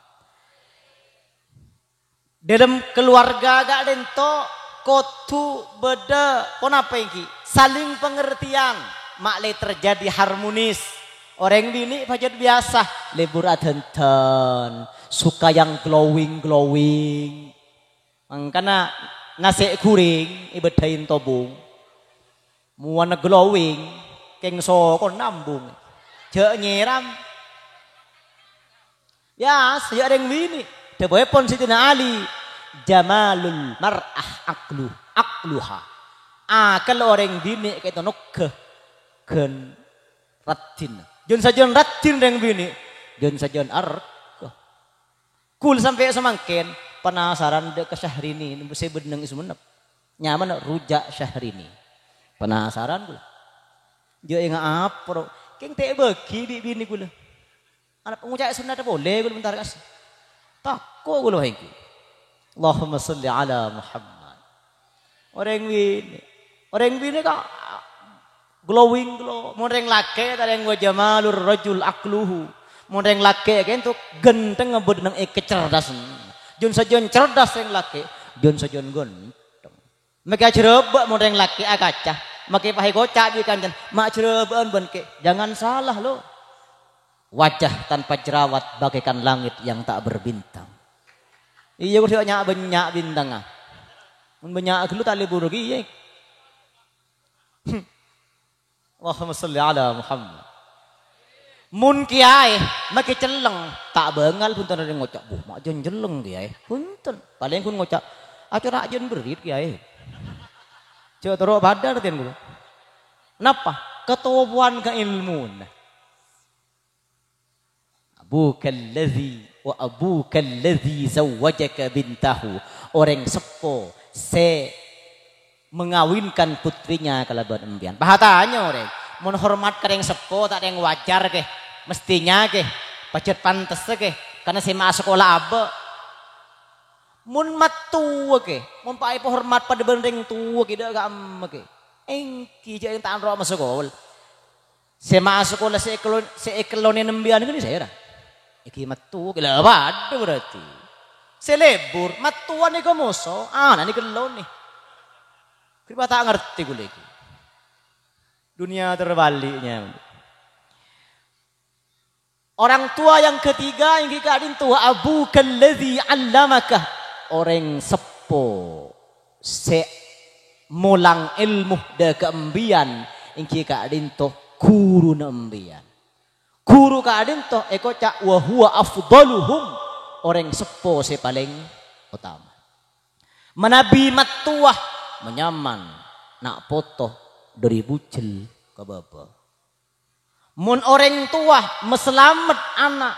Dalam keluarga gak dento kotu beda pon apa iki saling pengertian makle terjadi harmonis orang bini pajat biasa lebur adanten suka yang glowing makanya nasi kuring ibedain tobung muana glowing keng kon nambung jek nyiram ya saya orang bini Depoe pon Sidina Ali jamalul mar'ah akluha. Kalau orang bini kayak tonok gen ratin. Jun saja ratin yang bini Jon sajon ar. Kul sampai semangkin penasaran dek ke Syahrini saya beneng ismunep. Nyaman rujak Syahrini. Penasaran gula. Dia ingat apa? Keng teh bagi bini gula. Anak pengucap sunnah boleh gula bentar kasih. Takut gula hengki. Allahumma salli ala Muhammad. Orang bini kak glowing glow. Orang laki tadi yang wajah malur rajul akluhu. Orang laki kan tu genteng ngebut nang kecerdasan. Jon sajon cerdas yang laki. Jon sajon genteng. Maka cerebak orang laki agacah. Maka pakai kocak di kancan. Mak cerebaan benke. Jangan salah lo. Wajah tanpa jerawat bagaikan langit yang tak berbintang. Iya gue banyak bintang ah. Banyak lu tak lebih rugi ya. Allahumma salli ala Muhammad. Mun kiai maki celeng tak bengal pun ada ngocak. Mak jen celeng kiai. Punten paling kun ngocak. Acara jen berit kiai. Coba terus badar tian gue. Napa? Ketahuan ke ilmu. Abuka alladhi zawwajaka bintahu. Orang sepo mengawinkan putrinya kalaban embian. Bahatanya orang menghormat ke yang sepo tak ada yang wajar ke. Mestinya ke. Pacet pantes ke. Karena saya masuk sekolah abe. Mun mat tua ke. Mun pakai hormat pada bendeng tua ke. Tidak gam ke. Engki jangan tak roh masuk sekolah. Saya masuk sekolah seekelon yang embian ini saya dah. Iki mat tua ke. Lah berarti. Selebur mat tua ni kamuso. Nanti kelon nih. Kita tak ngerti gue lagi. Dunia terbaliknya. Orang tua yang ketiga yang kita tua abu kalladhi allamaka. Orang sepo mulang ilmu de keembian yang kita tua guru nembian. Guru kadin tua cak wa huwa afdaluhum. Orang sepo paling utama. Menabi matuah menyaman nak foto dari bucil ke bapa. Mun orang tua meselamat anak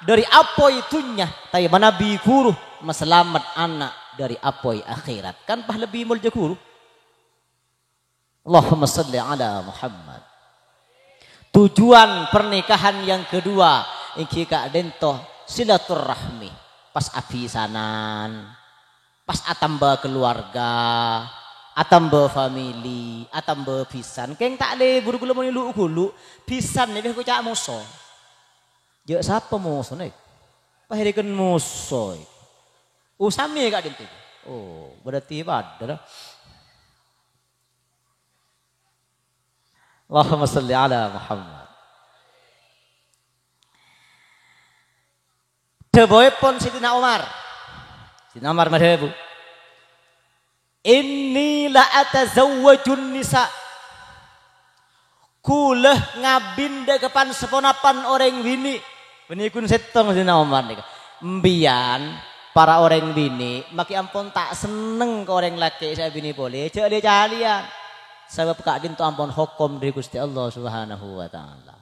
dari apoi itunya, tapi menabi guru meselamat anak dari apoi akhirat. Kan pah lebih mulja guru. Allahumma salli ala Muhammad. Tujuan pernikahan yang kedua iki ka dento silaturahmi. Pas apisanan, pas atamba keluarga, atamba family, atamba pisan. Keng tak le buru-buru mau lu pisan ni aku cak muso. Jek siapa muso nih? Pahirikan muso. Sami kak dento. Oh, berarti badar. Allahumma salli ala Muhammad. Teboy pon Sidina Umar. Sidina Umar madhebu. Inni la atazawwajun nisa. Kulah ngabinda kepan seponapan orang bini. Bini kun setong Sidina Umar nih. Mbian para orang bini maki ampun tak seneng ke orang laki saya bini boleh. Cek dia calian. Sebab kadin tu ampun hukum dari Gusti Allah Subhanahu wa taala.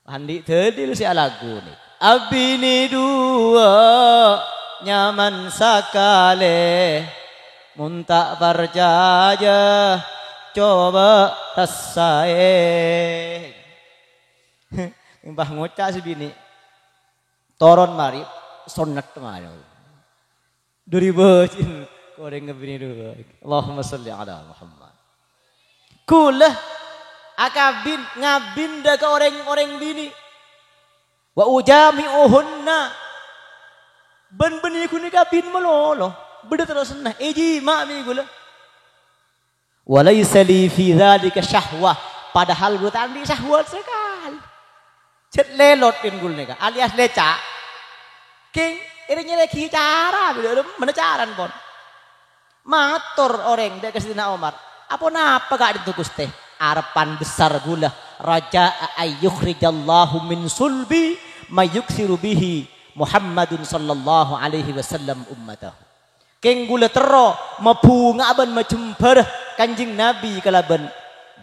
Handi tadi lu si lagu ni. Abini dua nyaman sakale muntak percaya coba rasain. Mbah ngocak si bini. Toron mari sonat mari. Dari bocin koreng ngebini dua. Allahumma salli ala Muhammad. Kulah akabin ngabinda ke orang-orang bini. Wa ujami'uhunna. Ben-ben ikuni kabin melolo. Beda terus nah. Eji mak mi gula. Walaysa li fi dzalika syahwah. Padahal gue tadi syahwat sekali. Cet lelot pin gul nika alias leca. King irinya lagi cara mana caran pon. Matur orang dek Sidina Umar. Apa napa gak ditukus teh? Harapan besar gula. Raja ayyukhrijallahu min sulbi mayuksiru bihi Muhammadun sallallahu alaihi wasallam ummatahu. Keng gula tero mapunga aban macemper kanjing Nabi kalaban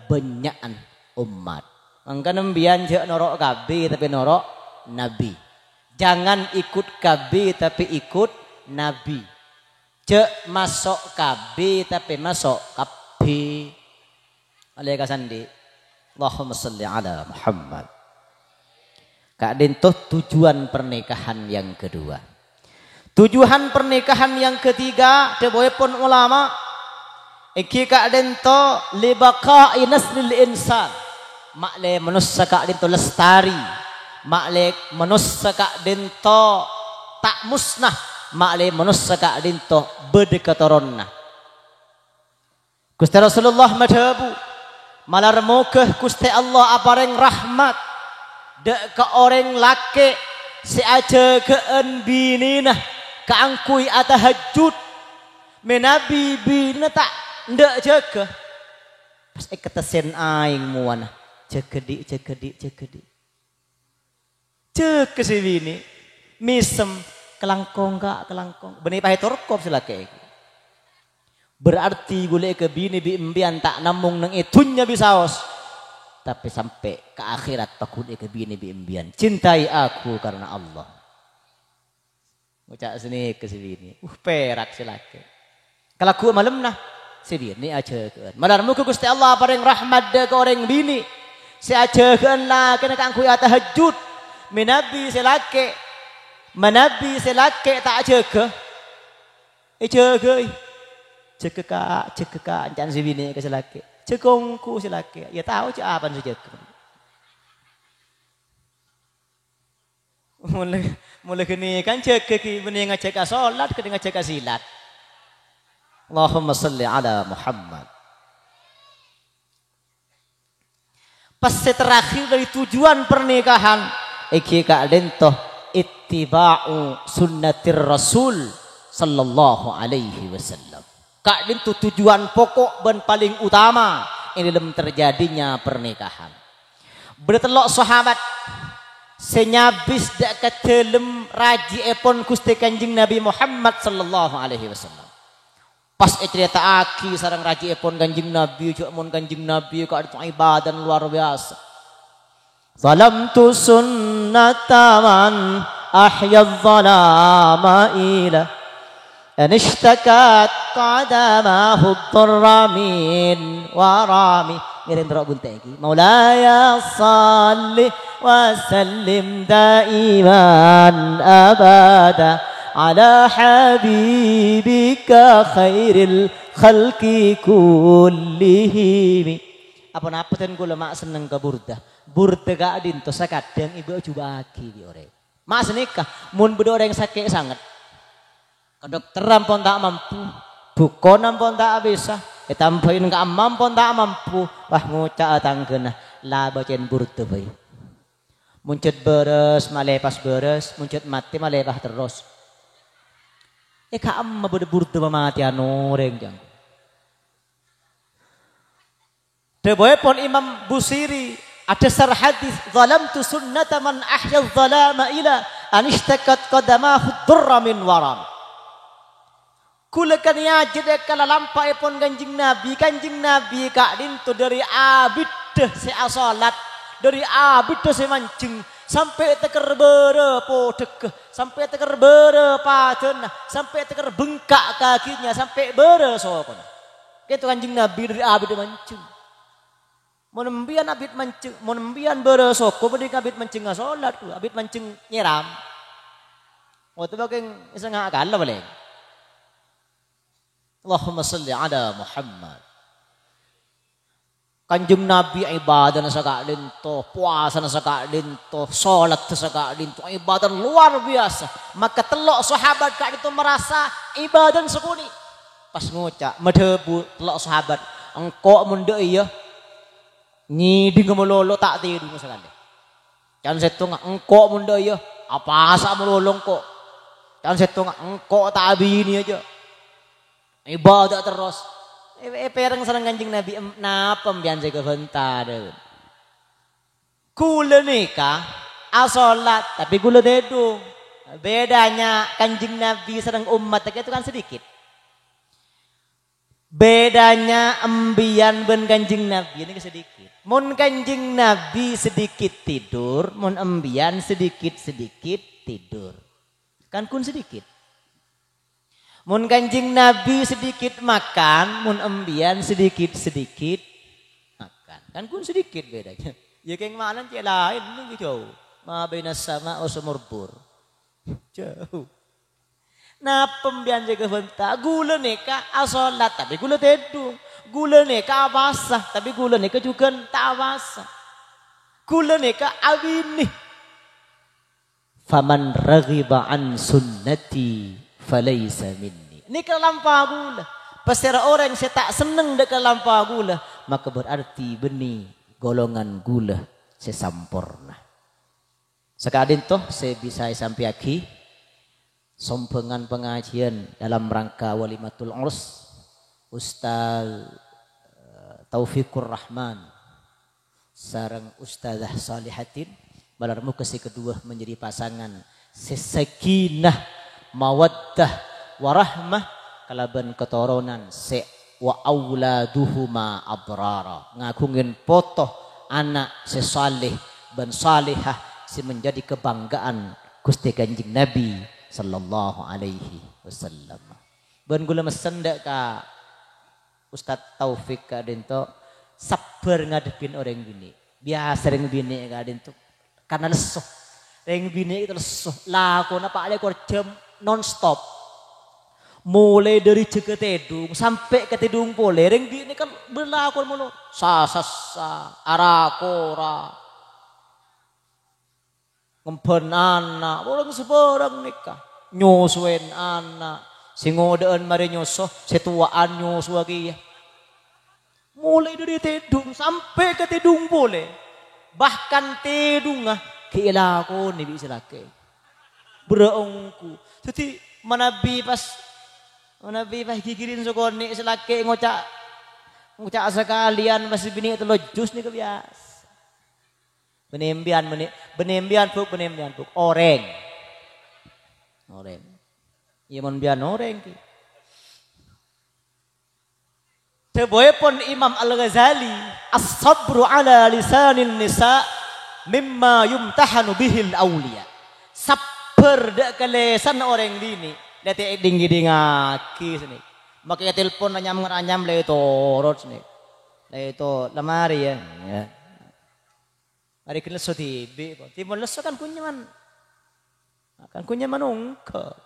banyakan umat. Mangka nembian je norok kabe tapi norok nabi. Jangan ikut kabe tapi ikut nabi. Cek masuk kabe tapi masuk kabe. Oleh kasandi. Allahumma salli ala Muhammad. Kak Dinto tujuan pernikahan yang kedua. Tujuan pernikahan yang ketiga, deboy pun ulama. Iki Kak Dinto libaqa'i naslil insan. Makle manusia Kak Dinto lestari. Makle manusia Kak Dinto tak musnah. Makle manusia Kak Dinto berdekatoronna. Gusti Rasulullah madhabu. Malar mokeh Gusti Allah apareng rahmat. Dek ke orang laki si aja ke binina keangkui atahajud menabi bina tak ndak jaga pas ketesen aing muana cekedi cek si bini misem kelangkong gak kelangkong benih pahe torkop silake berarti gule ke bini bi embian tak namung nang itunya bisaos. Tapi sampai ke akhirat takut ke bini biimbian. Cintai aku karena Allah. Ngucap sini ke sini. Perak silake. Kalau aku malam nah. Si bini aja kan. Malar muka Gusti Allah paring rahmat ke orang bini. Si aja kan lah. Kena kangku ya tahajud. Menabi silake. Menabi silake tak aja ke. Jaga. Jaga kak. Jangan si bini ke silake. Cekongku silake, ya tahu cek apa saja. Mulai kini kan cek ke benih ngecek salat, kini ngecek silat. Allahumma salli ala Muhammad. Pas terakhir dari tujuan pernikahan, iki Kak Dinto ittiba'u sunnatir Rasul sallallahu alaihi wasallam. Kak Dinto tujuan pokok dan paling utama ini dalam terjadinya pernikahan. Bertelok sahabat senyabis dak katelem raji epon Gusti Kanjeng Nabi Muhammad sallallahu alaihi wasallam. Pas cerita aki sareng raji epon Kanjeng Nabi cuk mun Kanjeng Nabi kok ada ibadah luar biasa. Zalamtu sunnatan ahya dzalama ila Anishtakat qadamahu ad-darramin wa rami. Ngirim terok bunteki. Maulaya salli wa sallim daiman abada ala habibika khairil khalqi kullihim. Apa-apa ten kula mak seneng ke burda. Burda Kak Dinto sakadang ibu jubaki di ore. Mak senikah mun bedo orang sakit sangat. Kedokteran pun tak mampu, dukonan pun tak bisa, tambahin ke amam pun tak mampu. Wah ngucap tanggena, lah bacain burda bayi. Muncul beres, malepas beres, muncul mati malepah terus. Kak amma burda mati anu rengjang. Deboy pun Imam Busiri ada sarh hadis, zalamtu sunnata man ahya dzalama ila anishtakat qadamahu durra min waram. Kulakan ya jadi kala lampai pun Kanjeng Nabi Kak Dinto dari abid si asalat dari abid si mancing sampai teker berapa dek sampai teker berapa tenah sampai teker bengkak kakinya sampai beresokon. Itu Kanjeng Nabi dari abid mancing. Menembian abid mancing, menembian beresoko beri abid mancing asalat, abid mancing nyiram. Waktu bagian isa nga akala boleh. Allahumma salli ala Muhammad. Kanjeng Nabi ibadah sa Kak Dinto, puasa sa Kak Dinto, salat sa Kak Dinto, ibadah luar biasa. Maka telok sahabat Kak Dinto merasa ibadah sekuni. Pas ngucap madhebu telok sahabat, engkau munda iya ngiding melolo tak tidur sekali. Jangan setung engkau munda iya apa asa melolong kok. Jangan setung engkau tak abini aja. Ibadah terus. Perang sareng Kanjeng Nabi napa mbiyan saya kebentar. Kula nikah asolat tapi kula dedung. Bedanya Kanjeng Nabi sareng umat itu kan sedikit. Bedanya embian ben Kanjeng Nabi ini sedikit. Mun Kanjeng Nabi sedikit tidur, mun embian sedikit-sedikit tidur. Kan kun sedikit. Mun Kanjeng Nabi sedikit makan, mun embian sedikit-sedikit makan. Kan kun sedikit bedanya. Ya kayak malan cek lain itu jauh. Ma bainas sama wa sumurbur. Jauh. Nah pembian jaga bentar. Gula neka asolat tapi gula tidur. Gula neka basah tapi gula neka juga tak basah. Gula neka awini. Faman raghiba an sunnati falaysa minni. Ini kelampau gula. Pasti orang yang saya tak senang dekat lampau gula, maka berarti benih golongan gula sesampurna. Sekadin toh saya bisa sampai aki sompengan pengajian dalam rangka walimatul urs Ustaz Taufikur Rahman sareng Ustazah Salihatin balarmu kesi kedua menjadi pasangan sesakinah mawaddah warahmah kalaban ketoronan se wa auladuhuma abrara ngakungin potoh anak sesalih ban salihah si menjadi kebanggaan Gusti Kanjeng Nabi sallallahu alaihi wasallam. Ban gula mesen dak ka Ustaz Taufik ka dento sabar ngadepin orang bini. Biasa orang bini ka dento karena lesuh. Orang bini itu lesuh. Lakon apa ada jam non stop. Mulai dari ceket edung sampai ke tidung pole. Orang bini kan berlakon mulu. Sasasa, arakora. Ngempen anak, orang sebarang nikah. Nyusuin anak. Singodaan mari nyusuh, setuaan nyusuh lagi ya. Mulai dari tidung sampai ke tidung boleh. Bahkan tidung keilako ni bisa laki. Berongku. Jadi manabi pas gigirin sokoni selaki ngocak sekalian masih bini itu lojus nih kebias. Benembian puk oreng. Iya menbian oreng ki. Sebagai pun Imam Al-Ghazali as-sabru ala lisanin nisa mimma yumtahanu bihil awliya. Sabar dak kelesan orang dini. Dati dinggi-dingaki sini. Makanya telepon anyam le itu rot sini. Le itu lemari ya. Hari kena lesu tibi. Timun lesu kan kunyaman. Kan kunyaman ungka.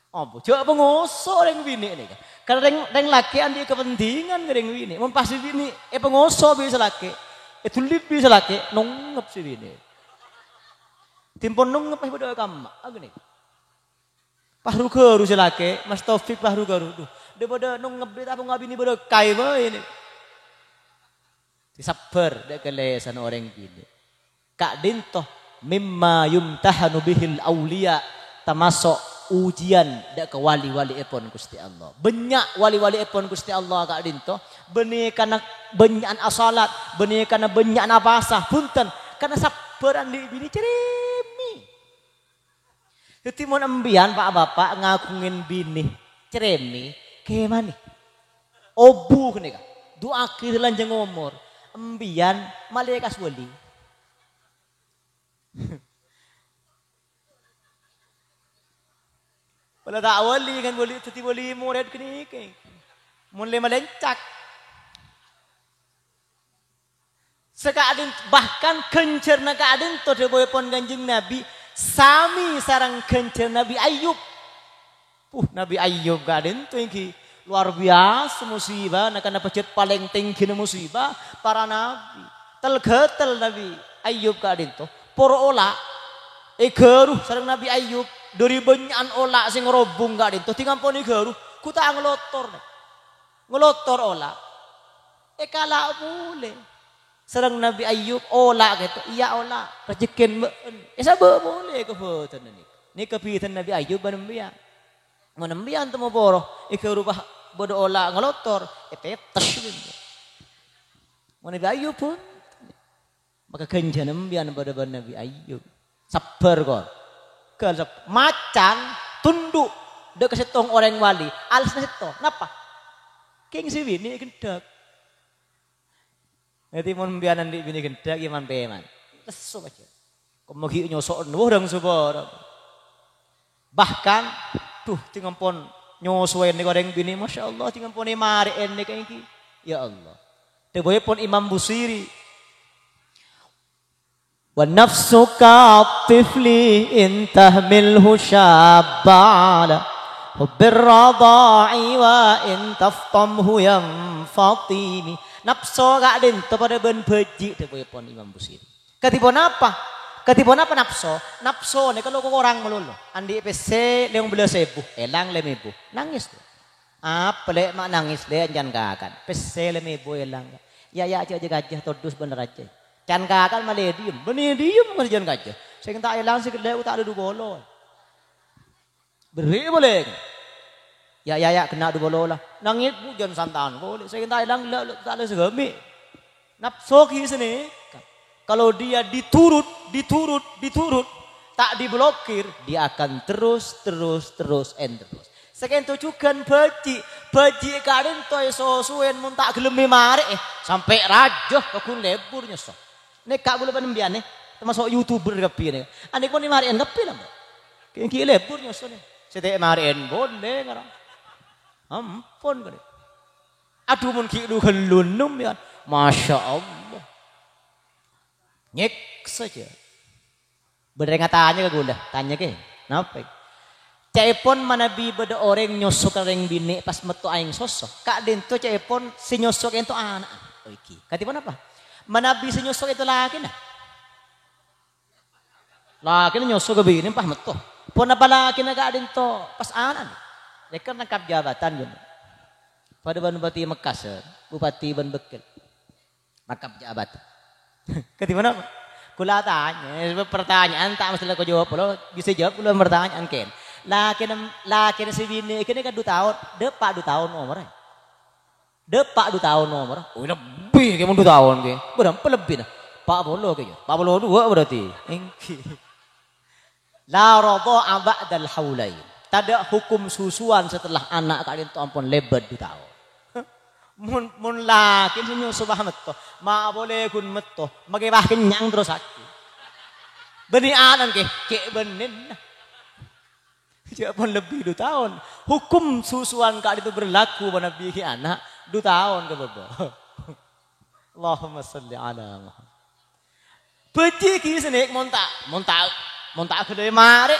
Oh, coba pengosok orang bini ni. Karena orang laki andi kepentingan orang bini. Mempasti bini, pengosok bisa laki. Tulip bisa laki, nunggep si bini. Timpun nunggep pas berdoa kamu. Apa ni? Pahru keru si laki, Mas Taufik pahru keru. Dia pada nunggep dia apa ngabini berdoa kai ini. Sabar dia kelesan orang bini. Kak dintoh mimma yumtahanu bihil awliya termasuk ujian dak ke wali-wali epon Gusti Allah. Banyak wali-wali epon Gusti Allah kak dintoh benih kana banyak asalat, benih kana banyak nafasah punten karena sabaran di bini ceremi. Jadi mun embian Pak Bapak ngagungin bini ceremi ke mana? Obu kene kak. Doa akhir lanjang umur. Embian malaikat wali. Wala tak wali kan wali teti wali murid kini ke. Mulai melencak. Sekadin bahkan kencerna kadin to deboy pon Kanjeng Nabi sami sarang kencer Nabi Ayub. Nabi Ayub kadin to iki luar biasa musibah nak kena pecet paling tinggi musibah para nabi. Telgetel Nabi Ayub kadin to. Poro ola garuh sareng Nabi Ayub dari banyak ola sing robung kadin to tingamponi garuh ku tak ngelotor. Ngelotor ola. Kala boleh. Sareng Nabi Ayub ola gitu. Iya ola rejekin beun. Sabe boleh kebetulan ni. Ni kepitan Nabi Ayub banembian. Menembian temu boroh rubah bodo ola ngelotor petes gitu. Nabi Ayub pun maka kencan nembian pada Nabi Ayub. Sabar kok. Macan tunduk dek setong orang wali. Alasnya setong. Kenapa? King si bini gendak. Nanti mau bianan di bini gendak iman peman. Lesu aja. Kemagi nyosok orang subur. Bahkan tuh tingampun nyosoen ni goreng bini, masya Allah tingampun ni mariin ni kayak gini. Ya Allah. Teboy pun Imam Busiri. Wa nafsuka tifli in tahmilhu syabala. Hubbir radha'i wa in taftamhu yanfatimi. Nafsu gak din pada ben beji teboy pun Imam Busiri. Katipun apa? Katipun apa nafsu? Nafsu ni kalau orang melulu. Andi PC leong belas sebu, elang lemebu. Nangis tu. Apa le mak nangis le jangan kakan. PC lemebu elang. Ya aja gajah todus bener aja. Jangan kakan malah diem. Bener diem kerjaan gajah. Saya kata elang sih kedai tak ada du bolo. Beri boleh. Ya kena du bolo lah. Nangis bu jangan santan boleh. Saya kata elang tak ada segami. Nafsu kis ni. Kalau dia diturut, tak diblokir, dia akan terus. Sekian tujukan beji kadin toy sosuen mun tak gelem mare sampai rajoh kekun lebur nyesok. Nek kak boleh panembian nih, termasuk YouTuber gapi nih. Anik pun mare gapi lah. Ki lebur nyesok nih. Sete mare boleh ngarang. Ampun kene. Aduh mun ki du gelunum ya. Masya Allah. Nyek saja. Bener tanya ke gue tanya ke, napa? Caipon manabi beda orang nyosok orang bini pas metu aing sosok. Kak dento caipon si nyosok itu anak. Oke. Katipun apa? Manabi si nyosok itu laki nah. Laki nyosok ke bini pas metu. Pun apa laki na kak dento pas anak. Mereka nangkap jabatan yun. Pada Bupati Makassar, Bupati Ban Bekil. Nangkap jabatan. Ketimana apa? Kula tanya, pertanyaan tak mesti aku jawab lo, bisa jawab lo pertanyaan ken. Laki si bini kene kan 2 tahun, depak 2 tahun nomor. Depak 2 tahun nomor. Oh lebih kayak 2 tahun ke. Berapa lebih nah? 40 kayaknya. 42 berarti. Engki. La radha'a ba'dal haulain. Tada hukum susuan setelah anak kalian tu ampun lebat 2 tahun. Mun laki sinyo subah metto ma boleh kun metto magibah kenyang terus aku beni anan ke benin dia pun lebih 2 tahun hukum susuan kali itu berlaku pada bihi anak 2 tahun ke bebo. Allahumma salli ala Muhammad. Beci ki senek montak kedai mare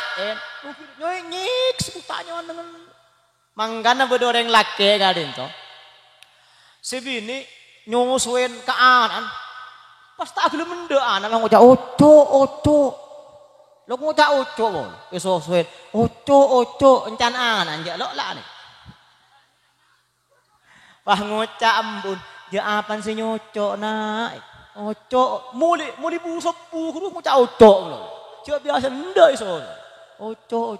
nyik sebutanya dengan manggana bedoreng laki kadin to. Sebini nyusuin ke anan. Pas tak gelem mendek anan lang ngucap oco. Lo ngucap oco bol. Kesusuin oco encan anan jak lo lah ni. Wah ngucap ambun. Ya apan si nyoco nak. Oco muli busepu kudu ngucap oco lo. Cuma biasa ndek iso. Oco.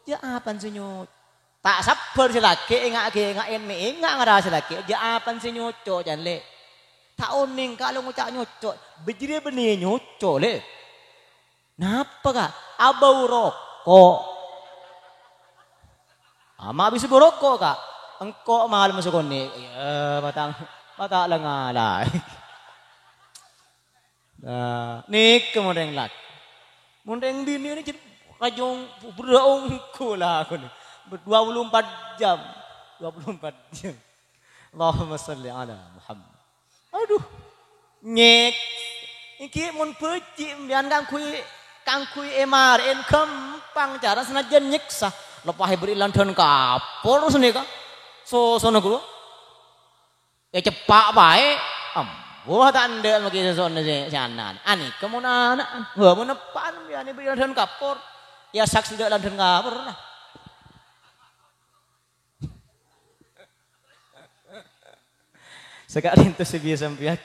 Ya apan si nyoco. Tak sabar si laki ingat ngarah si laki. Dia apan si nyoco jan le. Tak oning kalau ngucap nyoco. Bejiri benih nyoco le. Napa kak? Abau rokok. Ama bisa berokok kak. Engkau mahal masuk ni. Ya mata lengalai. Nik kemudian laki. Mundeng bini ni jadi rajong berongko lah aku ni. 24 jam. Allahumma salli ala Muhammad. Aduh. Nyek. Iki mun peci mbian kang kui MRN kempang cara senajan nyeksa. Lepas berilan dan kapor seni ka. Sono kulo. Ya cepak bae. Wah tak ndek magi sono si anan. Ani kemun anak. Wah menepan biane berilan dan kapor. Ya saksi dak lan dan kapor lah. Sekarang itu sebiasa sampai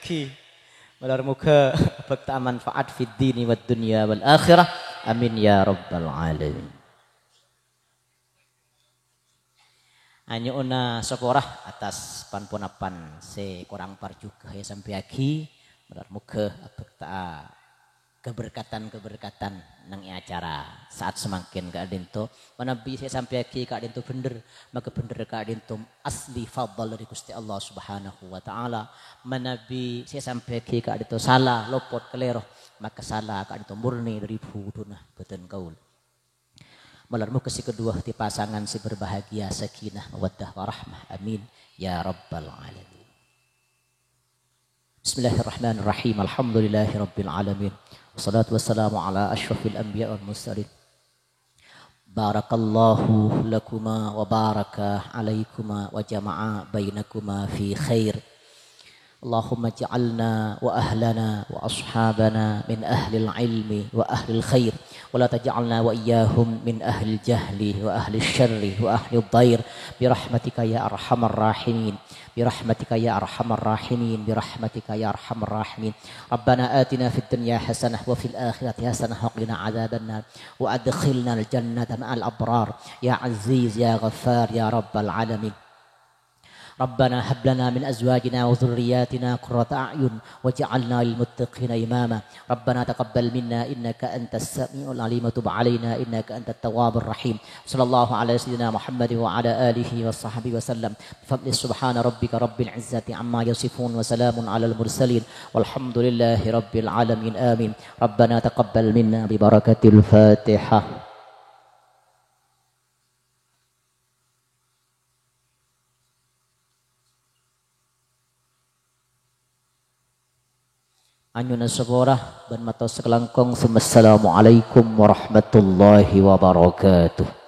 Malar muka bakta manfaat fid dini wad dunya wal akhirah. Amin ya rabbal alamin. Anyo una sekorah atas panponapan se korang par juga ya sampai aki. Malar muka bakta keberkatan nang acara saat semakin ka adento manabi saya sampai ki ka adento bener maka bener ka adento asli fadl dari Gusti Allah Subhanahu wa taala manabi saya sampai ki ka adento salah lopot kelero maka salah ka adento murni dari buduna beten kaul malarmu kesi kedua ti pasangan si berbahagia sakinah mawaddah warahmah amin ya rabbal alamin. Bismillahirrahmanirrahim. Alhamdulillahi rabbil alamin. Wassalatu wassalamu ala asyrafil anbiya wal mursalin. Barakallahu lakuma wa baraka alaikuma wa jama'a bainakuma fi khair. Allahumma ja'alna wa ahlana wa ashabana min ahlil ilmi wa ahlil khair wa la taj'alna wa iyyahum min ahlil jahli wa ahlil syarri wa ahlil dhair birahmatika ya arhamar rahimin برحمتك يا أرحم الراحمين برحمتك يا أرحم الراحمين ربنا آتنا في الدنيا حسنة وفي الآخرة حسنة وقنا عذاب النار وأدخلنا الجنة مع الأبرار يا عزيز يا غفار يا رب العالمين ربنا هب لنا من أزواجنا وذرياتنا قرة أعين واجعلنا للمتقين إماما ربنا تقبل منا إنك أنت السميع العليم وتب علينا إنك أنت التواب الرحيم صلى الله على سيدنا محمد وعلى آله وصحبه وسلم بفضل سبحان ربك رب العزة عما يصفون وسلام على المرسلين والحمد لله رب العالمين آمين ربنا تقبل منا ببركة الفاتحة. Anyuna seborah ban matos sekelangkong. Assalamualaikum warahmatullahi wabarakatuh.